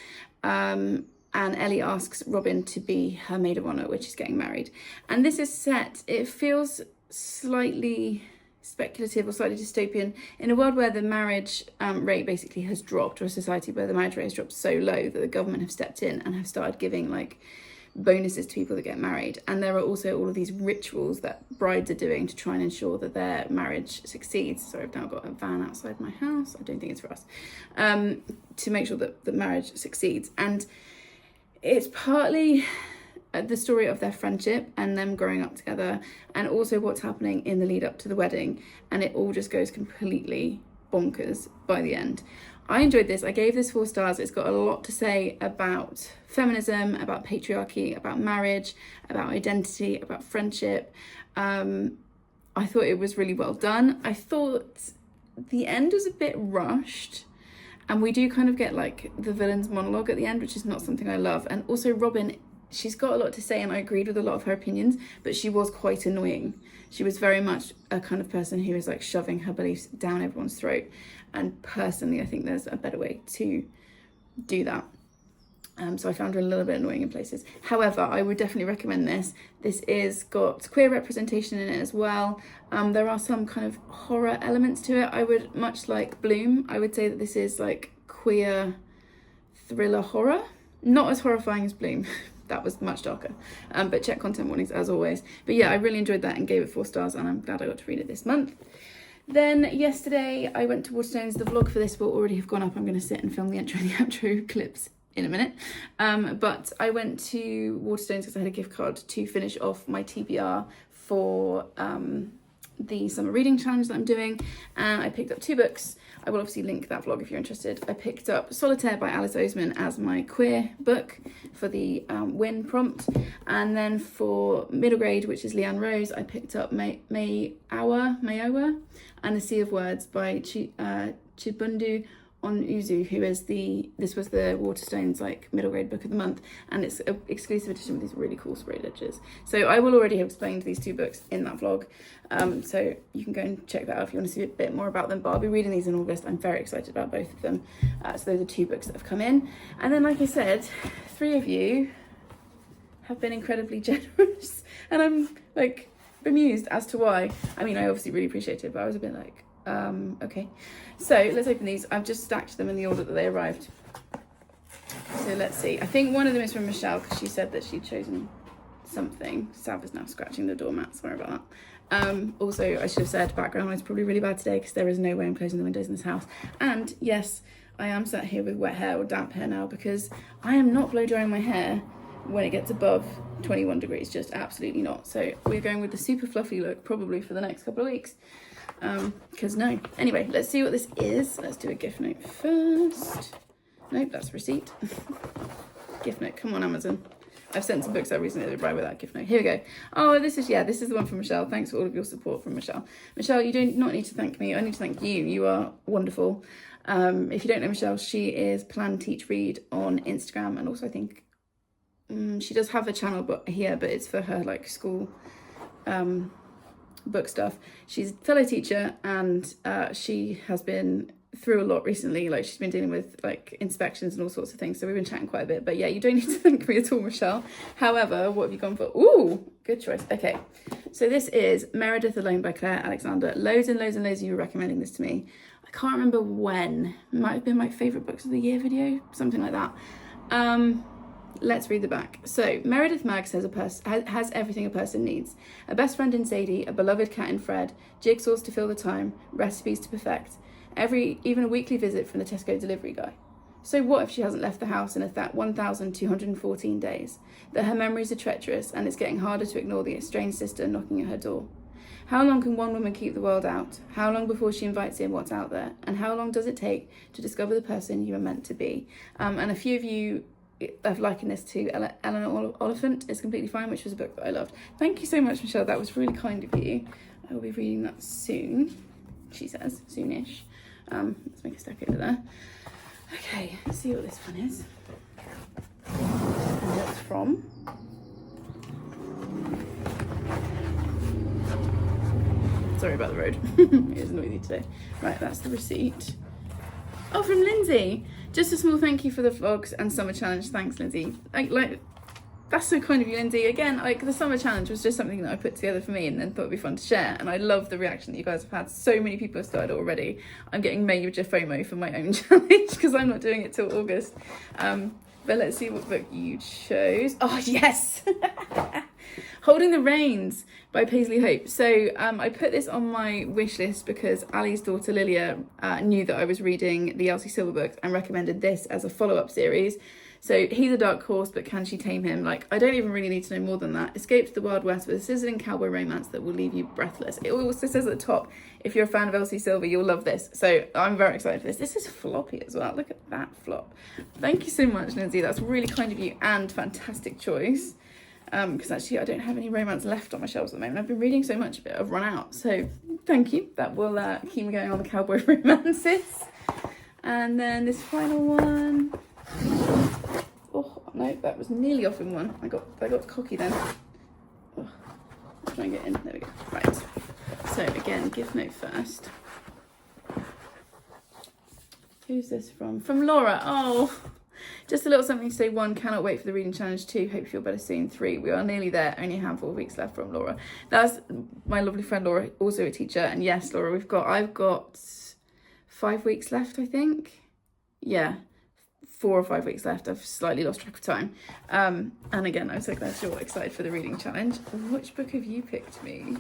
And Ellie asks Robin to be her maid of honour, which is getting married. And this is set, it feels slightly speculative or slightly dystopian in a world where the marriage rate basically has dropped, or a society where the marriage rate has dropped so low that the government have stepped in and have started giving like bonuses to people that get married. And there are also all of these rituals that brides are doing to try and ensure that their marriage succeeds. So I've now got a van outside my house. I don't think it's for us. To make sure that the marriage succeeds. And it's partly the story of their friendship and them growing up together, and also what's happening in the lead up to the wedding. And it all just goes completely bonkers by the end. I enjoyed this. I gave this 4 stars. It's got a lot to say about feminism, about patriarchy, about marriage, about identity, about friendship. I thought it was really well done. I thought the end was a bit rushed. And we do kind of get like the villain's monologue at the end, which is not something I love. And also Robin, she's got a lot to say, and I agreed with a lot of her opinions, but she was quite annoying. She was very much a kind of person who was like shoving her beliefs down everyone's throat. And personally, I think there's a better way to do that. So I found her a little bit annoying in places. However, I would definitely recommend this. This is got queer representation in it as well. There are some kind of horror elements to it. I would, much like Bloom, I would say that this is like queer thriller horror. Not as horrifying as Bloom. That was much darker. But check content warnings as always. But yeah, I really enjoyed that and gave it 4 stars, and I'm glad I got to read it this month. Then yesterday I went to Waterstones. The vlog for this will already have gone up. I'm going to sit and film the intro and the outro clips in a minute. But I went to Waterstones because I had a gift card to finish off my TBR for the summer reading challenge that I'm doing, and I picked up 2 books. I will obviously link that vlog if you're interested. I picked up Solitaire by Alice Oseman as my queer book for the win prompt, and then for middle grade, which is Leanne Rose, I picked up Mayowa and The Sea of Words by Chibundu Onuzu, who is this was the Waterstones like middle grade book of the month, and it's an exclusive edition with these really cool sprayed edges. So I will already have explained these 2 books in that vlog, so you can go and check that out if you want to see a bit more about them. But I'll be reading these in August. I'm very excited about both of them. So those are 2 books that have come in, and then like I said, 3 of you have been incredibly generous, and I'm like bemused as to why. I mean, I obviously really appreciate it, but I was a bit like, okay. So let's open these. I've just stacked them in the order that they arrived. So let's see. I think one of them is from Michelle, because she said that she'd chosen something. Sav is now scratching the doormat. Sorry about that. Also, I should have said background noise is probably really bad today because there is no way I'm closing the windows in this house. And yes, I am sat here with wet hair or damp hair now because I am not blow drying my hair when it gets above 21 degrees. Just absolutely not. So we're going with the super fluffy look probably for the next couple of weeks. Because no. Anyway, let's see what this is. Let's do a gift note first. Nope, that's receipt. Gift note. Come on, Amazon. I've sent some books out recently that arrived with that gift note. Here we go. Oh, this is the one from Michelle. Thanks for all of your support from Michelle. Michelle, you do not need to thank me. I need to thank you. You are wonderful. If you don't know Michelle, she is Plan Teach Read on Instagram, and also I think she does have a channel but it's for her like school book stuff. She's a fellow teacher, and she has been through a lot recently. Like, she's been dealing with like inspections and all sorts of things, so we've been chatting quite a bit. But yeah, you don't need to thank me at all, Michelle. However, what have you gone for? Ooh, good choice. Okay, so this is Meredith Alone by Claire Alexander. Loads and loads and loads of you were recommending this to me. I can't remember when. It might have been my favourite books of the year video, something like that. Let's read the back. So Meredith Mag says has everything a person needs: a best friend in Sadie, a beloved cat in Fred, jigsaws to fill the time, recipes to perfect, even a weekly visit from the Tesco delivery guy. So what if she hasn't left the house in 1,214 days? That her memories are treacherous, and it's getting harder to ignore the estranged sister knocking at her door. How long can one woman keep the world out? How long before she invites in what's out there? And how long does it take to discover the person you are meant to be? And a few of you have likened this to Eleanor Oliphant is Completely Fine, which was a book that I loved. Thank you so much, Michelle. That was really kind of you. I will be reading that soon, she says, soonish. Let's make a stack over there. Okay, let's see what this one is. And it's from... Sorry about the road. It is noisy today. Right, that's the receipt. Oh, from Lindsay. Just a small thank you for the vlogs and summer challenge. Thanks, Lindsay. That's so kind of you, Lindsay. Again, the summer challenge was just something that I put together for me and then thought it'd be fun to share. And I love the reaction that you guys have had. So many people have started already. I'm getting major FOMO for my own challenge because I'm not doing it till August. But let's see what book you chose. Oh, yes. Holding the Reins by Paisley Hope. So I put this on my wish list because Ali's daughter Lilia knew that I was reading the Elsie Silver books and recommended this as a follow-up series. So he's a dark horse, but can she tame him? I don't even really need to know more than that. Escape to the Wild West with a sizzling cowboy romance that will leave you breathless. It also says at the top, if you're a fan of Elsie Silver, you'll love this. So I'm very excited for this. This is floppy as well. Look at that flop. Thank you so much, Lindsay. That's really kind of you and fantastic choice. Because actually I don't have any romance left on my shelves at the moment. I've been reading so much of it, I've run out. So thank you. That will keep me going on the cowboy romances. And then this final one. Oh no, that was nearly off in one. I got cocky then. Oh, let's try and get in. There we go. Right. So again, gift note first. Who's this from? From Laura. Oh. Just a little something to say. 1, cannot wait for the reading challenge. 2, hope you feel better soon. 3, we are nearly there. Only a handful of weeks left from Laura. That's my lovely friend Laura, also a teacher. And yes, Laura, I've got 5 weeks left, I think. Yeah, 4 or 5 weeks left. I've slightly lost track of time. And again, I'm so glad you're excited for the reading challenge. Which book have you picked me?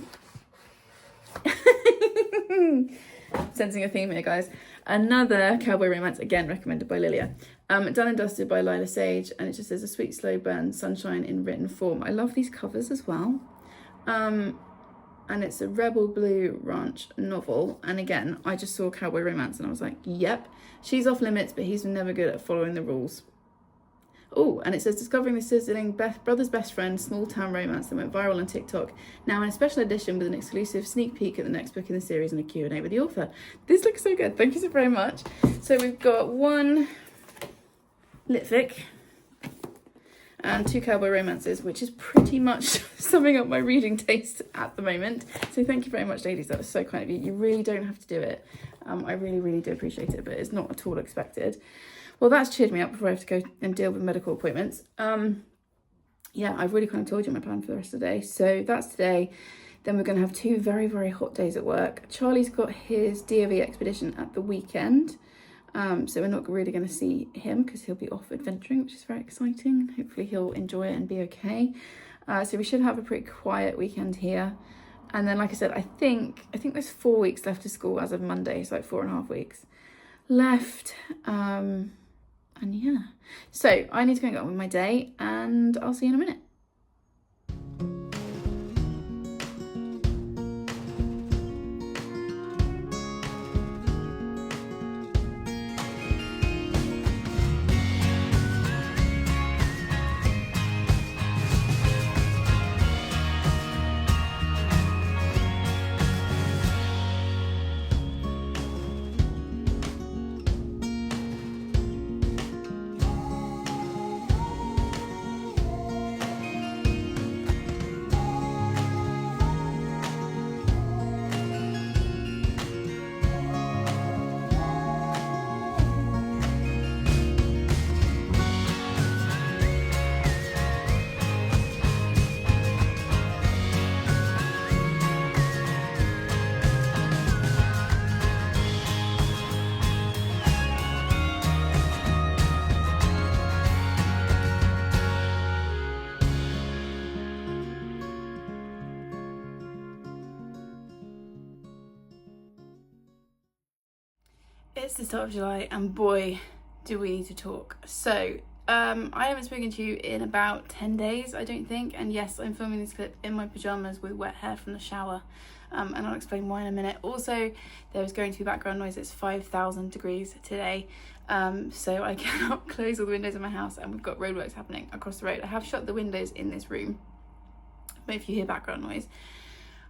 Sensing a theme here, guys. Another cowboy romance, again recommended by Lilia. Done and Dusted by Lila Sage, and it just says a sweet slow burn sunshine in written form. I love these covers as well. And it's a Rebel Blue Ranch novel. And again, I just saw cowboy romance and I was like, yep, she's off limits, but he's never good at following the rules. Oh, and it says discovering the sizzling brother's best friend small town romance that went viral on TikTok. Now in a special edition with an exclusive sneak peek at the next book in the series and a Q&A with the author. This looks so good. Thank you so very much. So we've got 1 litfic and 2 cowboy romances, which is pretty much summing up my reading taste at the moment. So thank you very much, ladies. That was so kind of you. You really don't have to do it. I really, really do appreciate it, but it's not at all expected. Well, that's cheered me up before I have to go and deal with medical appointments. Yeah, I've really kind of told you my plan for the rest of the day. So that's today. Then we're going to have 2 very, very hot days at work. Charlie's got his DOV expedition at the weekend. So we're not really going to see him because he'll be off adventuring, which is very exciting. Hopefully he'll enjoy it and be okay. So we should have a pretty quiet weekend here. And then, like I said, I think there's 4 weeks left of school as of Monday. So like 4.5 weeks left. And yeah, so I need to go and get on with my day and I'll see you in a minute. It's the start of July and boy do we need to talk. So I haven't spoken to you in about 10 days, I don't think. And yes, I'm filming this clip in my pyjamas with wet hair from the shower. And I'll explain why in a minute. Also, there's going to be background noise. It's 5,000 degrees today. So I cannot close all the windows in my house, and we've got roadworks happening across the road. I have shut the windows in this room, but if you hear background noise,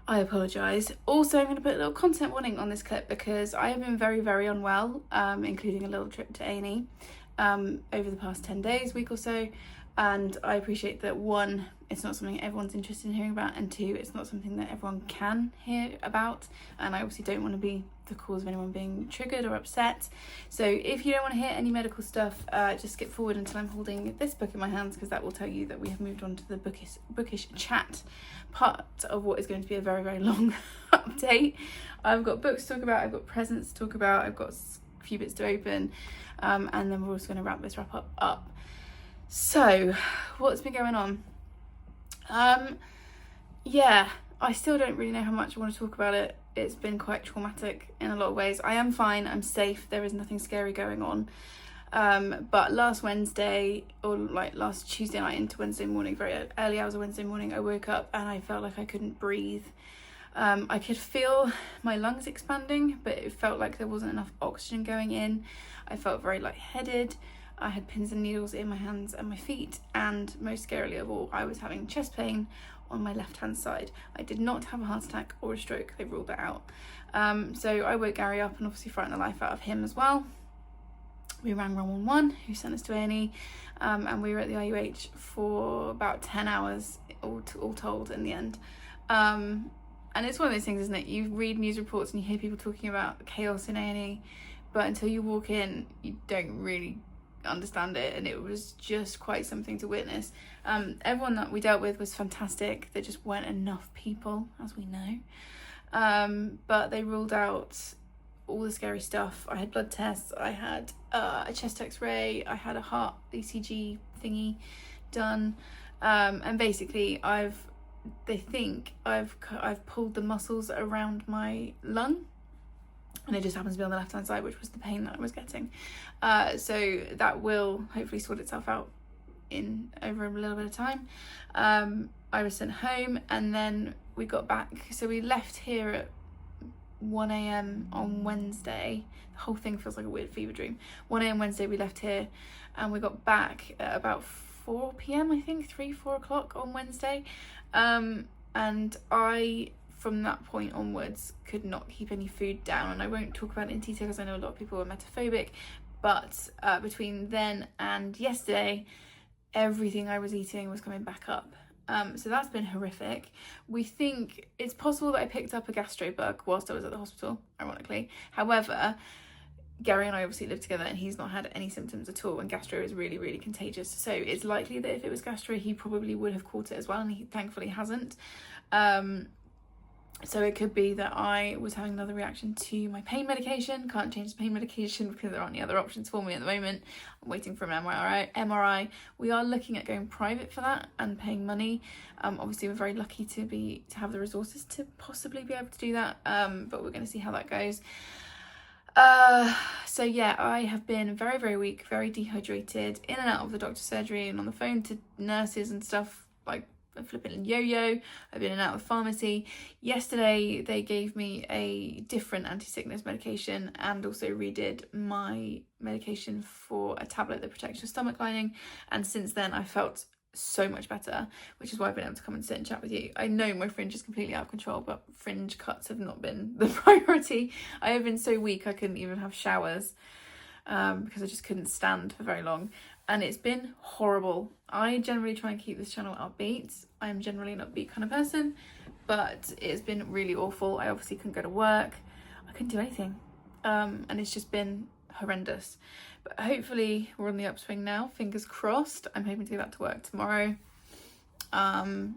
I apologise. Also, I'm going to put a little content warning on this clip because I have been very, very unwell, including a little trip to A&E over the past 10 days, week or so. And I appreciate that, one, it's not something everyone's interested in hearing about, and two, it's not something that everyone can hear about, and I obviously don't want to be the cause of anyone being triggered or upset. So if you don't want to hear any medical stuff, just skip forward until I'm holding this book in my hands, because that will tell you that we have moved on to the bookish chat part of what is going to be a very, very long update. I've got books to talk about, I've got presents to talk about, I've got a few bits to open, and then we're also going to wrap this up. So what's been going on? Yeah, I still don't really know how much I want to talk about it. It's been quite traumatic in a lot of ways. I am fine, I'm safe, there is nothing scary going on. But last Wednesday, or like last Tuesday night into Wednesday morning, very early hours of Wednesday morning, I woke up and I felt like I couldn't breathe. I could feel my lungs expanding, but it felt like there wasn't enough oxygen going in. I felt very lightheaded. I had pins and needles in my hands and my feet, and most scarily of all, I was having chest pain on my left hand side. I did not have a heart attack or a stroke, they ruled that out. So I woke Gary up and obviously frightened the life out of him as well. We rang 111, who sent us to A&E, and we were at the IUH for about 10 hours all told in the end. And it's one of those things, isn't it? You read news reports and you hear people talking about chaos in A&E, but until you walk in, you don't really understand it, and it was just quite something to witness. Everyone that we dealt with was fantastic. There just weren't enough people, as we know, but they ruled out all the scary stuff. I had blood tests, I had a chest x-ray, I had a heart ECG thingy done, and basically they think I've pulled the muscles around my lung, and it just happens to be on the left hand side, which was the pain that I was getting. So that will hopefully sort itself out in over a little bit of time. I was sent home, and then we got back. So we left here at 1 a.m. on Wednesday. The whole thing feels like a weird fever dream. 1 a.m. Wednesday we left here, and we got back at about 4 p.m. I think, 4 o'clock on Wednesday. And I, from that point onwards, could not keep any food down, and I won't talk about it in detail because I know a lot of people are emetophobic, but between then and yesterday, everything I was eating was coming back up. So that's been horrific. We think it's possible that I picked up a gastro bug whilst I was at the hospital, ironically. However, Gary and I obviously live together, and he's not had any symptoms at all, and gastro is really, really contagious. So it's likely that if it was gastro, he probably would have caught it as well, and he thankfully hasn't. So it could be that I was having another reaction to my pain medication. Can't change the pain medication because there aren't any other options for me at the moment. I'm waiting for an MRI. We are looking at going private for that and paying money. Obviously we're very lucky to have the resources to possibly be able to do that, but we're going to see how that goes. So yeah, I have been very, very weak, very dehydrated, in and out of the doctor's surgery and on the phone to nurses and stuff, like a flipping yo-yo. I've been in and out of the pharmacy. Yesterday they gave me a different anti-sickness medication and also redid my medication for a tablet that protects your stomach lining, and since then I felt so much better, which is why I've been able to come and sit and chat with you. I know my fringe is completely out of control, but fringe cuts have not been the priority. I have been so weak I couldn't even have showers because I just couldn't stand for very long, and it's been horrible. I generally try and keep this channel upbeat. I am generally an upbeat kind of person, but it's been really awful. I obviously couldn't go to work, I couldn't do anything, and it's just been horrendous. But hopefully we're on the upswing now, fingers crossed. I'm hoping to go back to work tomorrow, and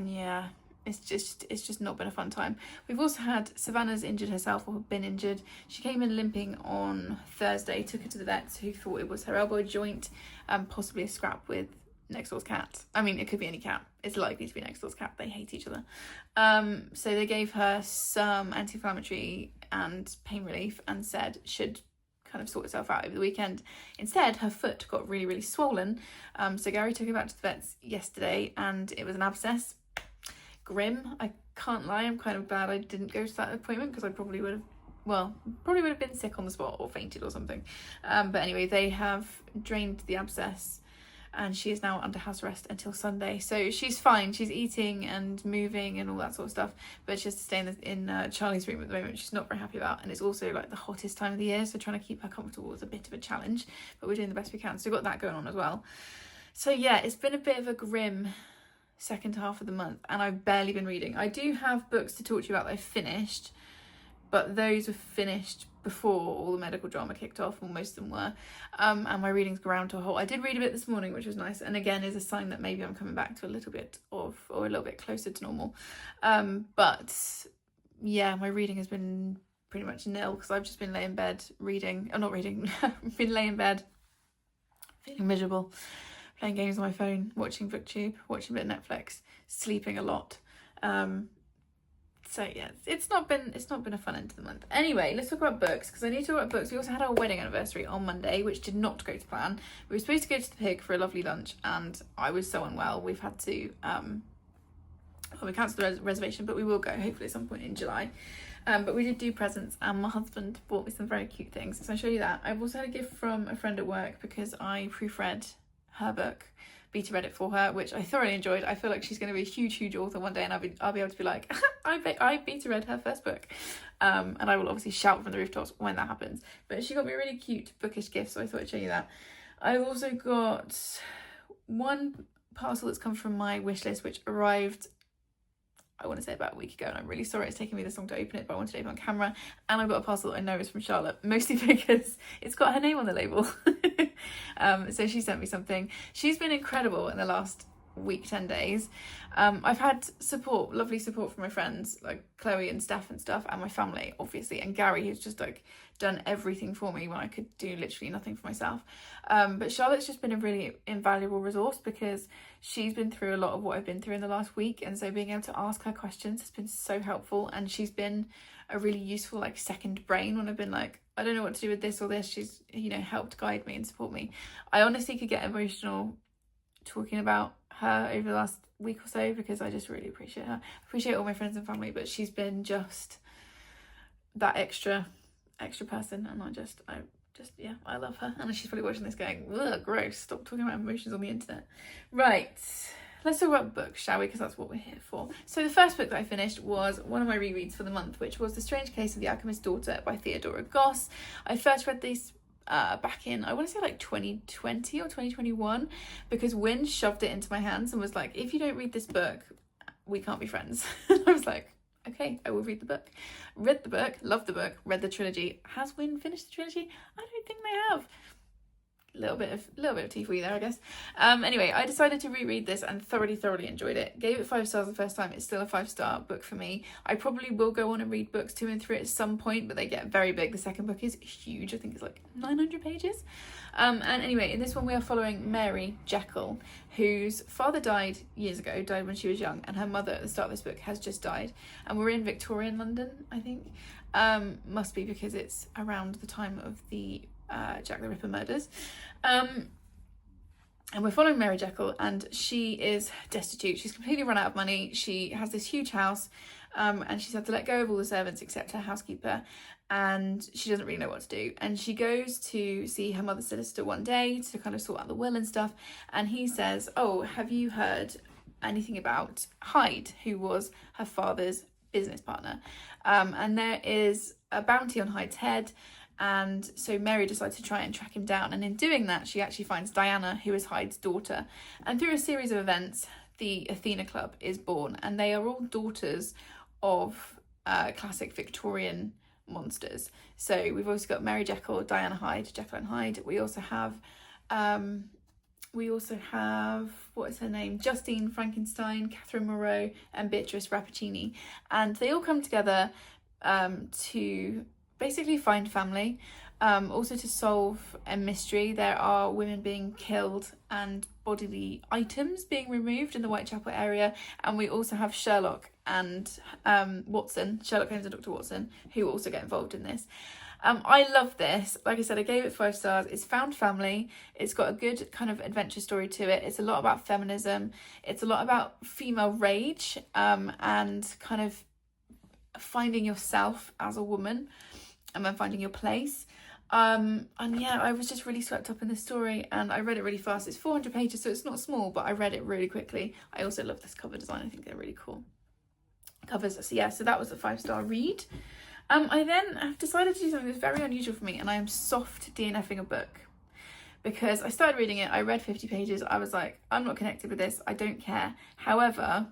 yeah, it's just not been a fun time. We've also had Savannah's injured herself, or been injured. She came in limping on Thursday, took her to the vet, who thought it was her elbow joint, possibly a scrap with next door's cat. I mean, it could be any cat. It's likely to be next door's cat. They hate each other. So they gave her some anti-inflammatory and pain relief and said should kind of sort itself out over the weekend. Instead, her foot got really, really swollen. So Gary took her back to the vets yesterday, and it was an abscess. Grim, I can't lie, I'm kind of glad I didn't go to that appointment, because I probably would have been sick on the spot or fainted or something. But anyway, they have drained the abscess, and she is now under house arrest until Sunday. So she's fine, she's eating and moving and all that sort of stuff, but she has to stay in Charlie's room at the moment, which she's not very happy about. And it's also like the hottest time of the year, so trying to keep her comfortable is a bit of a challenge, but we're doing the best we can. So we've got that going on as well. So yeah, it's been a bit of a grim second half of the month, and I've barely been reading. I do have books to talk to you about that I've finished, but those were finished before all the medical drama kicked off, or most of them were, and my readings ground to a halt. I did read a bit this morning, which was nice, and again is a sign that maybe I'm coming back to a little bit closer to normal. But yeah, my reading has been pretty much nil, because I've just been laying in bed reading, or not reading, been laying in bed feeling miserable, playing games on my phone, watching Booktube, watching a bit of Netflix, sleeping a lot. So yeah, it's not been a fun end to the month. Anyway, let's talk about books, because I need to talk about books. We also had our wedding anniversary on Monday, which did not go to plan. We were supposed to go to the Pig for a lovely lunch, and I was so unwell. We've had to we cancelled the reservation, but we will go hopefully at some point in July. But we did do presents, and my husband bought me some very cute things, so I'll show you that. I've also had a gift from a friend at work, because I proofread her book, beta read it for her, which I thoroughly enjoyed. I feel like she's going to be a huge author one day, and I'll be able to be like, I beta read her first book, and I will obviously shout from the rooftops when that happens. But she got me a really cute bookish gift, so I thought I'd show you that. I also got one parcel that's come from my wish list, which arrived, I want to say about a week ago, and I'm really sorry it's taken me this long to open it, but I wanted to open it on camera. And I've got a parcel that I know is from Charlotte, mostly because it's got her name on the label. So she sent me something. She's been incredible in the last week, 10 days. I've had support, lovely support from my friends like Chloe and Steph and stuff, and my family obviously, and Gary, who's just like done everything for me when I could do literally nothing for myself. But Charlotte's just been a really invaluable resource, because she's been through a lot of what I've been through in the last week, and so being able to ask her questions has been so helpful. And she's been a really useful like second brain when I've been like, I don't know what to do with this or this. She's, you know, helped guide me and support me. I honestly could get emotional talking about her over the last week or so, because I just really appreciate her. I appreciate all my friends and family, but she's been just that extra person, and I love her. And she's probably watching this going, ugh, gross, stop talking about emotions on the internet. Right, let's talk about books, shall we, because that's what we're here for. So the first book that I finished was one of my rereads for the month, which was The Strange Case of the Alchemist's Daughter by Theodora Goss. I first read this back in, I want to say like 2020 or 2021, because Wynne shoved it into my hands and was like, if you don't read this book, we can't be friends. I was like, okay, I will read the book. Read the book, loved the book, read the trilogy. Has Wynne finished the trilogy? I don't think they have. Little bit of tea for you there, I guess. Anyway, I decided to reread this and thoroughly enjoyed it. Gave it 5 stars the first time. It's still a 5-star book for me. I probably will go on and read books 2 and 3 at some point, but they get very big. The second book is huge. I think it's like 900 pages. And anyway, in this one we are following Mary Jekyll, whose father died years ago, died when she was young, and her mother at the start of this book has just died. And we're in Victorian London, I think. Must be, because it's around the time of the Jack the Ripper murders. And we're following Mary Jekyll, and she is destitute. She's completely run out of money. She has this huge house, and she's had to let go of all the servants except her housekeeper, and she doesn't really know what to do. And she goes to see her mother's solicitor one day to kind of sort out the will and stuff, and he says, oh, have you heard anything about Hyde, who was her father's business partner? And there is a bounty on Hyde's head. And so Mary decides to try and track him down, and in doing that she actually finds Diana, who is Hyde's daughter, and through a series of events the Athena Club is born, and they are all daughters of classic Victorian monsters. So we've also got Mary Jekyll, Diana Hyde, Jekyll and Hyde. We also have what is her name, Justine Frankenstein, Catherine Moreau and Beatrice Rappaccini, and they all come together to basically find family, also to solve a mystery. There are women being killed and bodily items being removed in the Whitechapel area, and we also have Sherlock and Watson, Sherlock Holmes and Dr. Watson, who also get involved in this. I love this. Like I said, I gave it 5 stars. It's found family. It's got a good kind of adventure story to it. It's a lot about feminism. It's a lot about female rage, and kind of finding yourself as a woman, and then finding your place. And yeah, I was just really swept up in the story, and I read it really fast. It's 400 pages, so it's not small, but I read it really quickly. I also love this cover design. I think they're really cool covers. So yeah, so that was a 5-star read. I then have decided to do something that's very unusual for me, and I am soft DNFing a book, because I started reading it. I read 50 pages. I was like, I'm not connected with this. I don't care. However,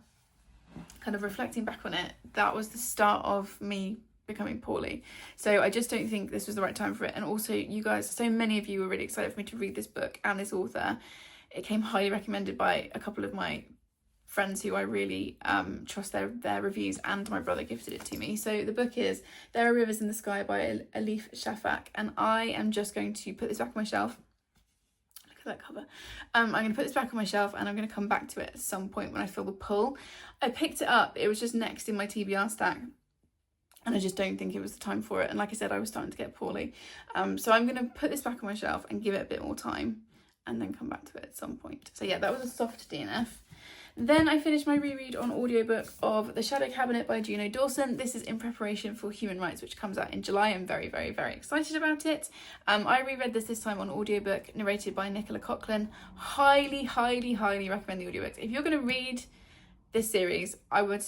kind of reflecting back on it, that was the start of me becoming poorly. So I just don't think this was the right time for it. And also, you guys, so many of you were really excited for me to read this book and this author. It came highly recommended by a couple of my friends who I really trust their reviews, and my brother gifted it to me. So the book is There Are Rivers in the Sky by Elif Shafak, and I am just going to put this back on my shelf. Look at that cover. I'm going to put this back on my shelf, and I'm going to come back to it at some point when I feel the pull. I picked it up, it was just next in my TBR stack, and I just don't think it was the time for it. And like I said, I was starting to get poorly. So I'm going to put this back on my shelf and give it a bit more time, and then come back to it at some point. So yeah, that was a soft DNF. Then I finished my reread on audiobook of The Shadow Cabinet by Juno Dawson. This is in preparation for Human Rights, which comes out in July. I'm very, very, very excited about it. I reread this time on audiobook, narrated by Nicola Coughlan. Highly, highly, highly recommend the audiobooks. If you're going to read this series, I would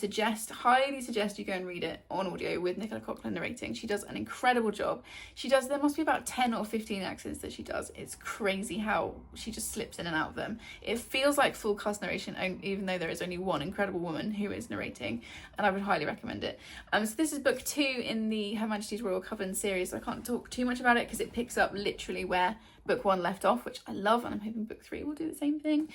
highly suggest you go and read it on audio with Nicola Coughlan narrating. She does an incredible job. There must be about 10 or 15 accents that she does. It's crazy how she just slips in and out of them. It feels like full cast narration, even though there is only one incredible woman who is narrating, and I would highly recommend it. So this is book 2 in the Her Majesty's Royal Coven series. So I can't talk too much about it because it picks up literally where book 1 left off, which I love, and I'm hoping book 3 will do the same thing.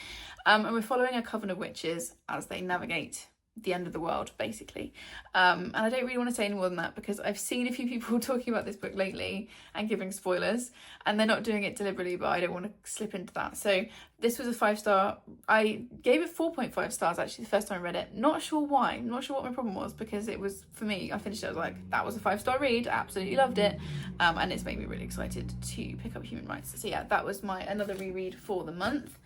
And we're following a coven of witches as they navigate the end of the world, basically. And I don't really want to say any more than that, because I've seen a few people talking about this book lately and giving spoilers, and they're not doing it deliberately, but I don't want to slip into that. So this was a 5-star. I gave it 4.5 stars actually the first time I read it. Not sure why, not sure what my problem was, because it was, for me, I finished it, I was like, that was a 5-star read, I absolutely loved it. And it's made me really excited to pick up Human Rights. So yeah, that was another reread for the month.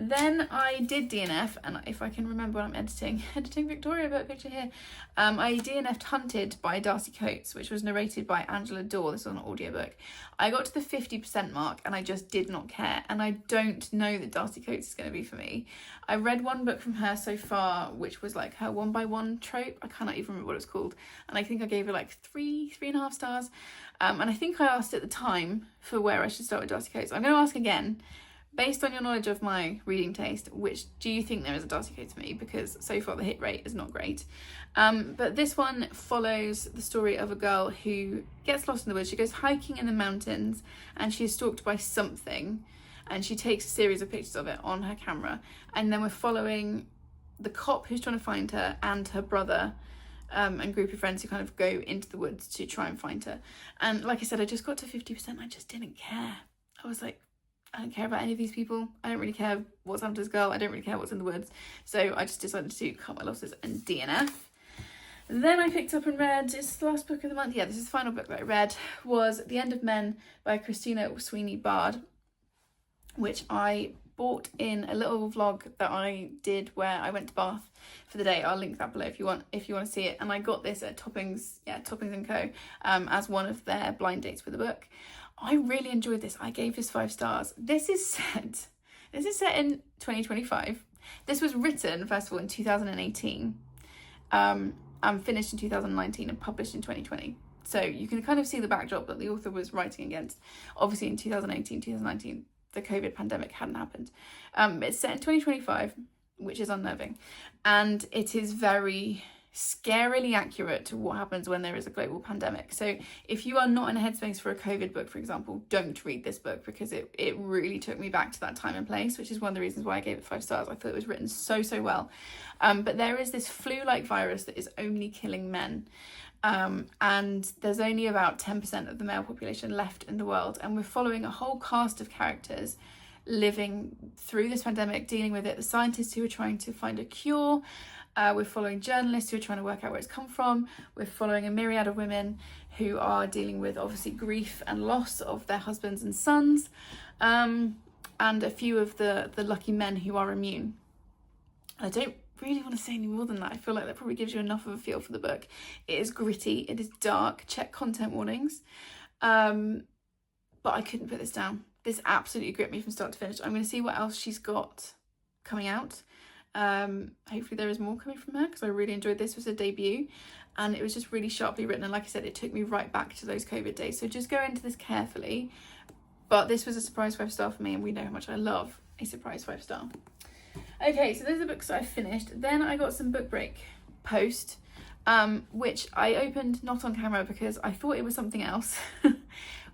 Then I did DNF, and if I can remember when I'm editing Victoria, but picture here. I DNF'd Hunted by Darcy Coates, which was narrated by Angela Dorr. This was an audiobook. I got to the 50% mark, and I just did not care. And I don't know that Darcy Coates is going to be for me. I read one book from her so far, which was like her 1x1 trope. I cannot even remember what it's called. And I think I gave it like 3.5 stars. And I think I asked at the time for where I should start with Darcy Coates. I'm going to ask again. Based on your knowledge of my reading taste, which do you think there is a Darcy Coates for me? Because so far the hit rate is not great. But this one follows the story of a girl who gets lost in the woods. She goes hiking in the mountains, and she is stalked by something, and she takes a series of pictures of it on her camera. And then we're following the cop who's trying to find her, and her brother, and group of friends who kind of go into the woods to try and find her. And like I said, I just got to 50%. I just didn't care. I was like, I don't care about any of these people. I don't really care what's happened to this girl. I don't really care what's in the woods. So I just decided to cut my losses and DNF. Then I picked up and read, it's the last book of the month. Yeah, this is the final book that I read, was The End of Men by Christina Sweeney Bard, which I bought in a little vlog that I did where I went to Bath for the day. I'll link that below if you want to see it. And I got this at Toppings & Co. As one of their blind dates with the book. I really enjoyed this. I gave this 5 stars. This is set in 2025. This was written, first of all, in 2018. And finished in 2019 and published in 2020. So you can kind of see the backdrop that the author was writing against. Obviously in 2018, 2019, the COVID pandemic hadn't happened. It's set in 2025, which is unnerving. And it is very scarily accurate to what happens when there is a global pandemic. So if you are not in a headspace for a COVID book, for example, don't read this book, because it really took me back to that time and place, which is one of the reasons why I gave it 5 stars. I thought it was written so well. But there is this flu-like virus that is only killing men. And there's only about 10% of the male population left in the world. And we're following a whole cast of characters living through this pandemic, dealing with it. The scientists who are trying to find a cure, We're following journalists who are trying to work out where it's come from. We're following a myriad of women who are dealing with obviously grief and loss of their husbands and sons, and a few of the lucky men who are immune. I don't really want to say any more than that. I feel like that probably gives you enough of a feel for the book. It is gritty, it is dark, check content warnings, but I couldn't put this down. This absolutely gripped me from start to finish. I'm going to see what else she's got coming out. Hopefully there is more coming from her, because I really enjoyed this. It was a debut and it was just really sharply written, and like I said, it took me right back to those COVID days. So just go into this carefully, but this was a surprise 5-star for me, and we know how much I love a surprise 5-star. Okay, so those are the books I finished. Then I got some book break post, which I opened not on camera because I thought it was something else,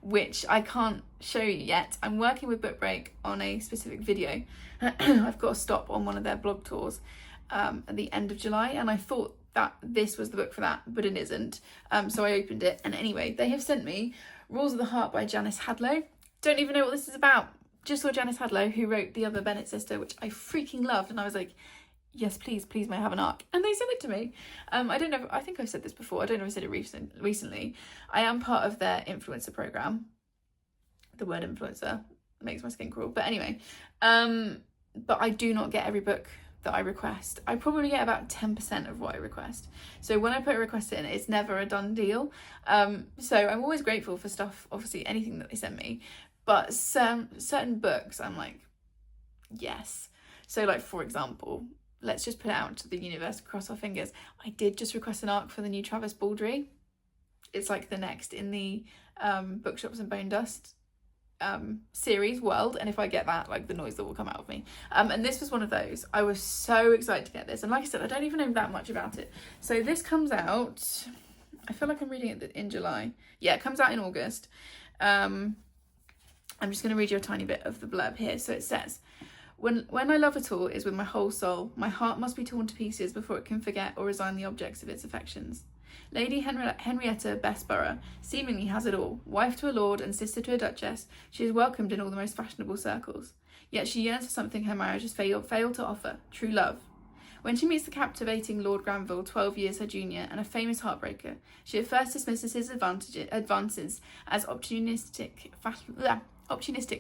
which I can't show you yet. I'm working with Book Break on a specific video. I've got to stop on one of their blog tours at the end of July, and I thought that this was the book for that, but it isn't. So I opened it, and anyway, they have sent me Rules of the Heart by Janice Hadlow. Don't even know what this is about. Just saw Janice Hadlow, who wrote The Other Bennet Sister, which I freaking loved, and I was like, yes, please may I have an arc? And they sent it to me. I don't know, I think I've said this before, I don't know if I said it recently. I am part of their influencer program. The word influencer makes my skin crawl, but anyway, but I do not get every book that I request. I probably get about 10% of what I request. So when I put a request in, it's never a done deal. So I'm always grateful for stuff, obviously anything that they send me, but certain books I'm like, yes. So like, for example, let's just put it out to the universe, cross our fingers. I did just request an arc for the new Travis Baldry. It's like the next in the Bookshops and Bone Dust series world, and if I get that, like the noise that will come out of me, and this was one of those. I was so excited to get this, and like I said, I don't even know that much about it. So this comes out, I feel like I'm reading it in July. Yeah, it comes out in August. I'm just going to read you a tiny bit of the blurb here. So it says, when I love at all is with my whole soul, my heart must be torn to pieces before it can forget or resign the objects of its affections. Lady Henrietta Bessborough seemingly has it all. Wife to a lord and sister to a duchess, she is welcomed in all the most fashionable circles. Yet she yearns for something her marriage has failed to offer, true love. When she meets the captivating Lord Granville, 12 years her junior, and a famous heartbreaker, she at first dismisses his advances as opportunistic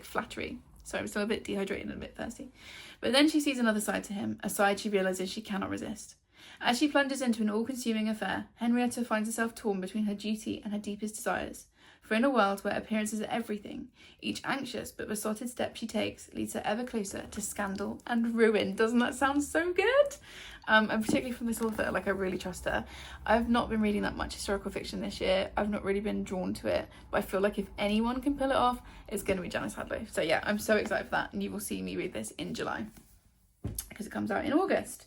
flattery. Sorry, I'm still a bit dehydrated and a bit thirsty. But then she sees another side to him, a side she realises she cannot resist. As she plunges into an all-consuming affair, Henrietta finds herself torn between her duty and her deepest desires. For in a world where appearances are everything, each anxious but besotted step she takes leads her ever closer to scandal and ruin. Doesn't that sound so good? And particularly from this author, like I really trust her. I've not been reading that much historical fiction this year. I've not really been drawn to it, but I feel like if anyone can pull it off, it's going to be Janice Hadlow. So yeah, I'm so excited for that, and you will see me read this in July because it comes out in August.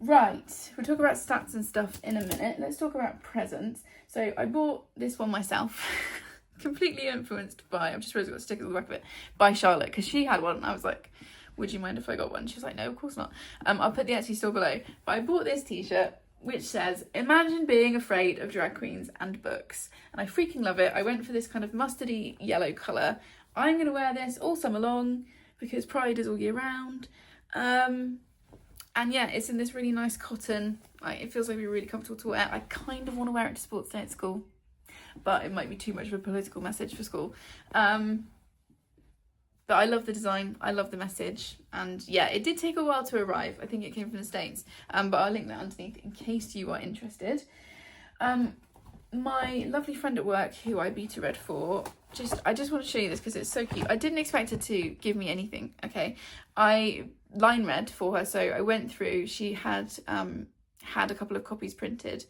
Right, we'll talk about stats and stuff in a minute. Let's talk about presents. So I bought this one myself. Completely influenced by, I've just realised I've got stickers on the back of it, by Charlotte, because she had one and I was like, would you mind if I got one? She was like, no, of course not. I'll put the Etsy store below. But I bought this t-shirt which says, imagine being afraid of drag queens and books. And I freaking love it. I went for this kind of mustardy yellow colour. I'm going to wear this all summer long because Pride is all year round. And yeah, it's in this really nice cotton. Like, it feels like it'd be really comfortable to wear. I kind of want to wear it to sports day at school, but it might be too much of a political message for school. But I love the design, I love the message, and yeah, it did take a while to arrive. I think it came from the States, but I'll link that underneath in case you are interested. My lovely friend at work, who I beta read for, I just want to show you this because it's so cute. I didn't expect her to give me anything, okay? I line read for her, so I went through, she had had a couple of copies printed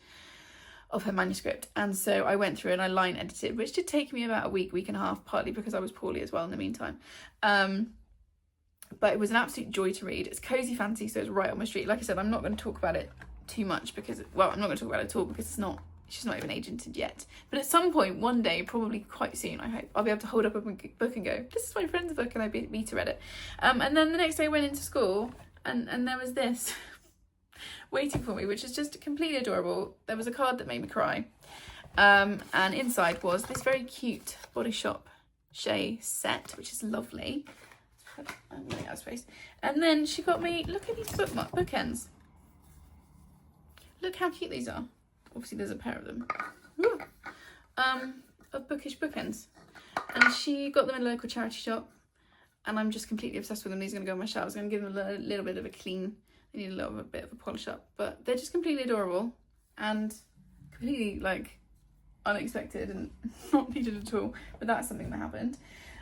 of her manuscript, and so I went through and I line edited, which did take me about a week and a half, partly because I was poorly as well in the meantime. But it was an absolute joy to read. It's cozy fantasy, so it's right on my street. Like I said, I'm not going to talk about it too much because, well, I'm not going to talk about it at all because she's not even agented yet. But at some point, one day, probably quite soon, I hope, I'll be able to hold up a book and go, this is my friend's book, and I beta read it. And then the next day I went into school and there was this waiting for me, which is just completely adorable. There was a card that made me cry, and inside was this very cute Body Shop Shea set, which is lovely. I'm running out of space. And then she got me, look at these bookends. Look how cute these are. Obviously there's a pair of them. Of bookish bookends. And she got them in a local charity shop. And I'm just completely obsessed with them. These are going to go on my shelves. I'm going to give them a little bit of a clean. They need a bit of a polish up. But they're just completely adorable. And completely, like, unexpected and not needed at all. But that's something that happened.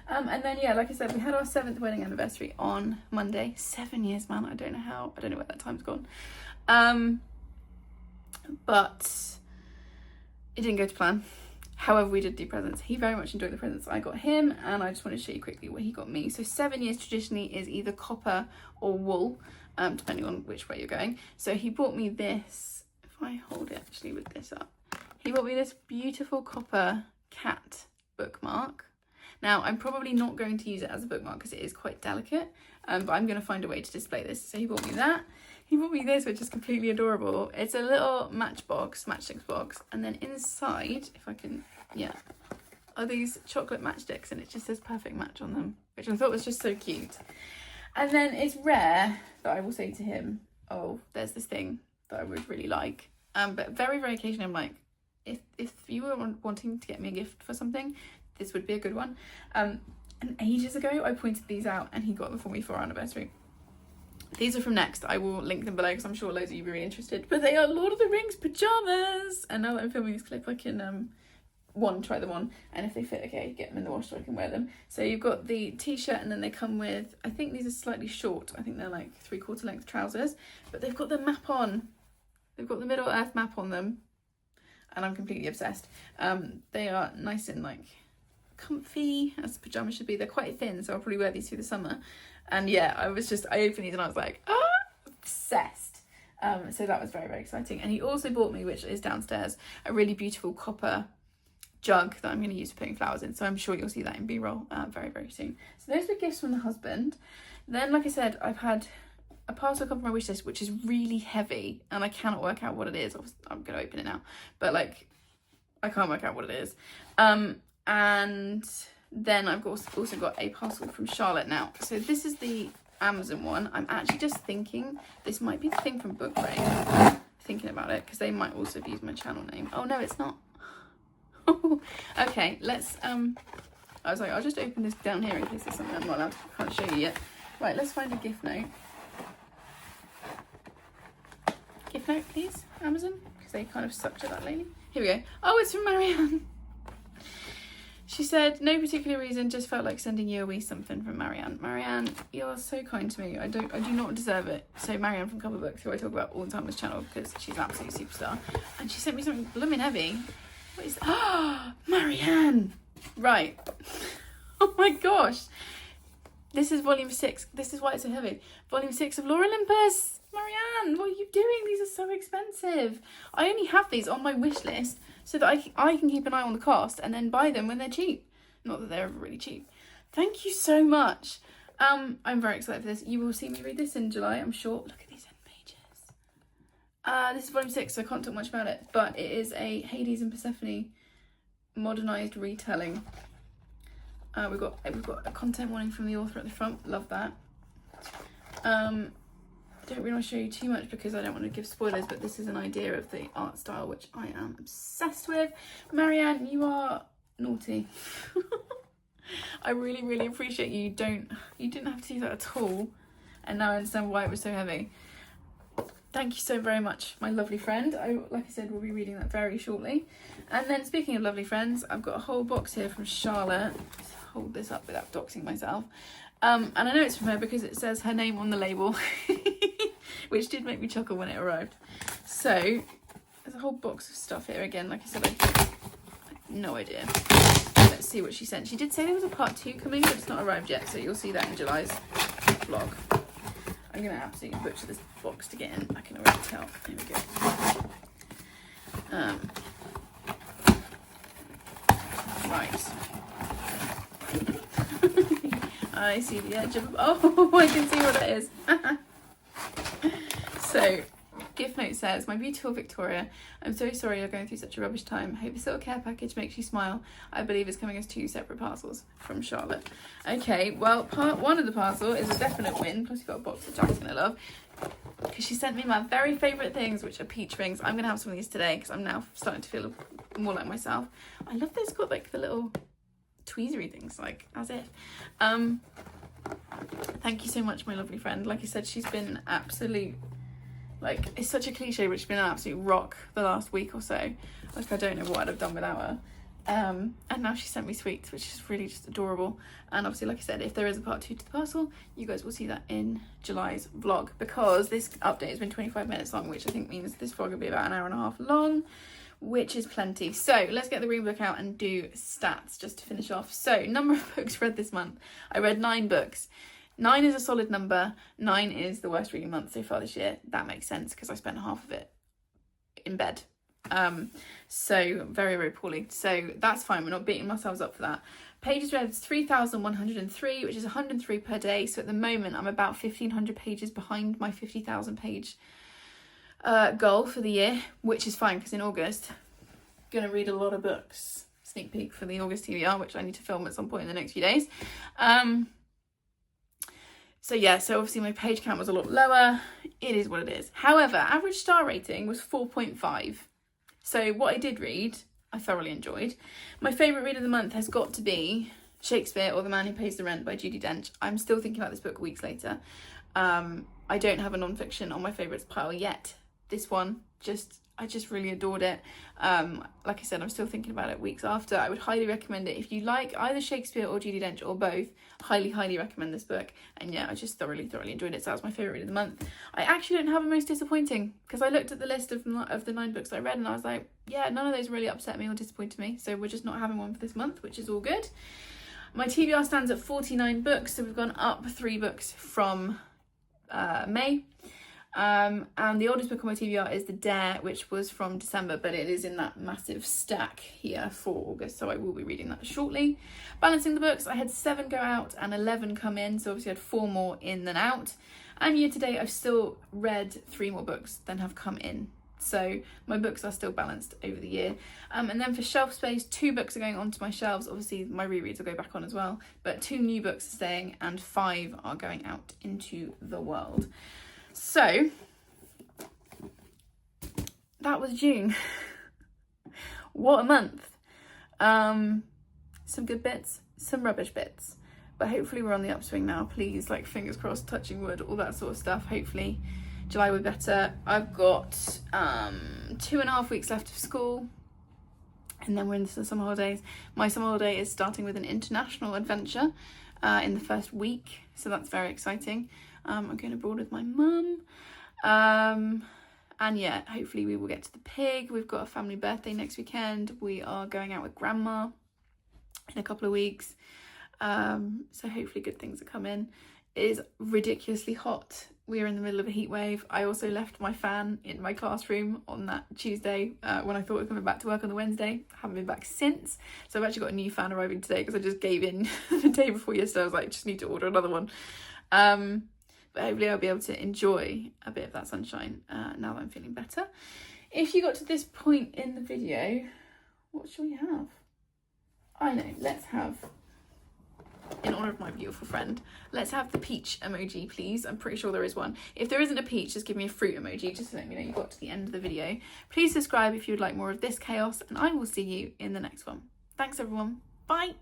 And then, yeah, like I said, we had our 7th wedding anniversary on Monday. 7 years, man. I don't know where that time's gone. But it didn't go to plan. However, we did do presents. He very much enjoyed the presents I got him, and I just want to show you quickly what he got me. So 7 years traditionally is either copper or wool, depending on which way you're going. So he bought me this, if I hold it actually with this up, he bought me this beautiful copper cat bookmark. Now, I'm probably not going to use it as a bookmark because it is quite delicate, but I'm going to find a way to display this. So he bought me that. He bought me this, which is completely adorable. It's a little matchsticks box, and then inside, if I can, yeah, are these chocolate matchsticks, and it just says perfect match on them, which I thought was just so cute. And then it's rare that I will say to him, oh, there's this thing that I would really like. But very, very occasionally I'm like, if you were wanting to get me a gift for something, this would be a good one. And ages ago, I pointed these out, and he got them for me for our anniversary. These are from Next. I will link them below because I'm sure loads of you will be really interested. But they are Lord of the Rings pyjamas. And now that I'm filming this clip, I can try them on. And if they fit, okay, get them in the wash so I can wear them. So you've got the t-shirt, and then they come with, I think these are slightly short. I think they're like 3/4 length trousers. But they've got the map on. They've got the Middle Earth map on them. And I'm completely obsessed. They are nice and like comfy, as pyjamas should be. They're quite thin, so I'll probably wear these through the summer. And yeah, I opened these and I was like, obsessed. So that was very, very exciting. And he also bought me, which is downstairs, a really beautiful copper jug that I'm going to use for putting flowers in. So I'm sure you'll see that in B-roll very, very soon. So those were gifts from the husband. Then, like I said, I've had a parcel come from my wish list, which is really heavy, and I cannot work out what it is. I'm going to open it now, but like, I can't work out what it is. And then I've also got a parcel from Charlotte now. So this is the Amazon one. I'm actually just thinking this might be the thing from Bookshop. Thinking about it, because they might also have used my channel name. Oh no, it's not. Okay, let's I was like, I'll just open this down here in case there's something I'm not allowed to, can't show you yet. Right, let's find a gift note. Gift note, please, Amazon, because they kind of sucked at that lady. Here we go. Oh, it's from Marianne. She said, no particular reason, just felt like sending you a wee something from Marianne. Marianne, you are so kind to me. I do not deserve it. So Marianne from Cover Books, who I talk about all the time on this channel because she's an absolute superstar. And she sent me something blooming heavy. What is that? Oh, Marianne! Right. Oh my gosh. This is volume 6. This is why it's so heavy. Volume 6 of Lore Olympus. Marianne, what are you doing? These are so expensive. I only have these on my wish list so that I can keep an eye on the cost and then buy them when they're cheap. Not that they're ever really cheap. Thank you so much. I'm very excited for this. You will see me read this in July, I'm sure. Look at these end pages. This is volume 6, so I can't talk much about it, but it is a Hades and Persephone modernised retelling. We've got a content warning from the author at the front. Love that. I don't really want to show you too much because I don't want to give spoilers, but this is an idea of the art style which I am obsessed with. Marianne, you are naughty. I really, really appreciate you. You didn't have to do that at all, and now I understand why it was so heavy. Thank you so very much, my lovely friend. Like I said, we'll be reading that very shortly. And then speaking of lovely friends, I've got a whole box here from Charlotte. Let's hold this up without doxing myself. And I know it's from her because it says her name on the label, which did make me chuckle when it arrived. So there's a whole box of stuff here again. Like I said, I have no idea. Let's see what she sent. She did say there was a part 2 coming, but it's not arrived yet. So you'll see that in July's vlog. I'm going to absolutely butcher this box to get in. I can already tell. Here we go. Right. I see the edge of... Oh, I can see what it is. So, gift note says, "My beautiful Victoria, I'm so sorry you're going through such a rubbish time. Hope this little care package makes you smile. I believe it's coming as 2 separate parcels." From Charlotte. Okay, well, part 1 of the parcel is a definite win, plus you've got a box that Jack's gonna love, because she sent me my very favourite things, which are peach rings. I'm gonna have some of these today because I'm now starting to feel more like myself. I love that it's got like the little tweezery things, like as if. Thank you so much, my lovely friend. Like I said, she's been absolute, like, it's such a cliche, but she's been an absolute rock the last week or so. Like, I don't know what I'd have done without her. And now she sent me sweets, which is really just adorable. And obviously, like I said, if there is a part 2 to the parcel, you guys will see that in July's vlog, because this update has been 25 minutes long, which I think means this vlog will be about an hour and a half long, which is plenty. So let's get the reading book out and do stats just to finish off. So, number of books read this month. I read 9 books. 9 is a solid number. 9 is the worst reading month so far this year. That makes sense because I spent half of it in bed. So very, very poorly. So that's fine. We're not beating ourselves up for that. Pages read is 3,103, which is 103 per day. So at the moment, I'm about 1,500 pages behind my 50,000 page goal for the year, which is fine because in August, I'm going to read a lot of books. Sneak peek for the August TBR, which I need to film at some point in the next few days. So yeah, so obviously my page count was a lot lower. It is what it is. However, average star rating was 4.5. So what I did read, I thoroughly enjoyed. My favourite read of the month has got to be Shakespeare or The Man Who Pays the Rent by Judy Dench. I'm still thinking about this book weeks later. I don't have a non-fiction on my favourites pile yet. This one, I just really adored it. Like I said, I'm still thinking about it weeks after. I would highly recommend it. If you like either Shakespeare or Judy Dench or both, highly recommend this book. And yeah, I just thoroughly enjoyed it. So that was my favourite read of the month. I actually don't have a most disappointing, because I looked at the list of the 9 books I read and I was like, yeah, none of those really upset me or disappointed me. So we're just not having one for this month, which is all good. My TBR stands at 49 books. So we've gone up 3 books from May. And the oldest book on my TBR is The Dare, which was from December, but it is in that massive stack here for August, so I will be reading that shortly. Balancing the books, I had 7 go out and 11 come in, so obviously I had 4 more in than out. And year to date, I've still read 3 more books than have come in. So my books are still balanced over the year. And then for shelf space, 2 books are going onto my shelves. Obviously my rereads will go back on as well, but 2 new books are staying and 5 are going out into the world. So that was June. What a month. Some good bits, some rubbish bits, but hopefully we're on the upswing now. Please, like, fingers crossed, touching wood, all that sort of stuff. Hopefully July will be better. I've got 2.5 weeks left of school, and then we're into the summer holidays. My summer holiday is starting with an international adventure in the first week, so that's very exciting. I'm going abroad with my mum, and yeah, hopefully we will get to the pig. We've got a family birthday next weekend. We are going out with grandma in a couple of weeks, so hopefully good things are coming. It is ridiculously hot. We are in the middle of a heat wave. I also left my fan in my classroom on that Tuesday when I thought I was coming back to work on the Wednesday. I haven't been back since, so I've actually got a new fan arriving today because I just gave in the day before yesterday. I was like, just need to order another one. But hopefully I'll be able to enjoy a bit of that sunshine now that I'm feeling better. If you got to this point in the video, what shall we have? I know, let's have, in honour of my beautiful friend, let's have the peach emoji, please. I'm pretty sure there is one. If there isn't a peach, just give me a fruit emoji, just to let me know you got to the end of the video. Please subscribe if you would like more of this chaos, and I will see you in the next one. Thanks everyone. Bye.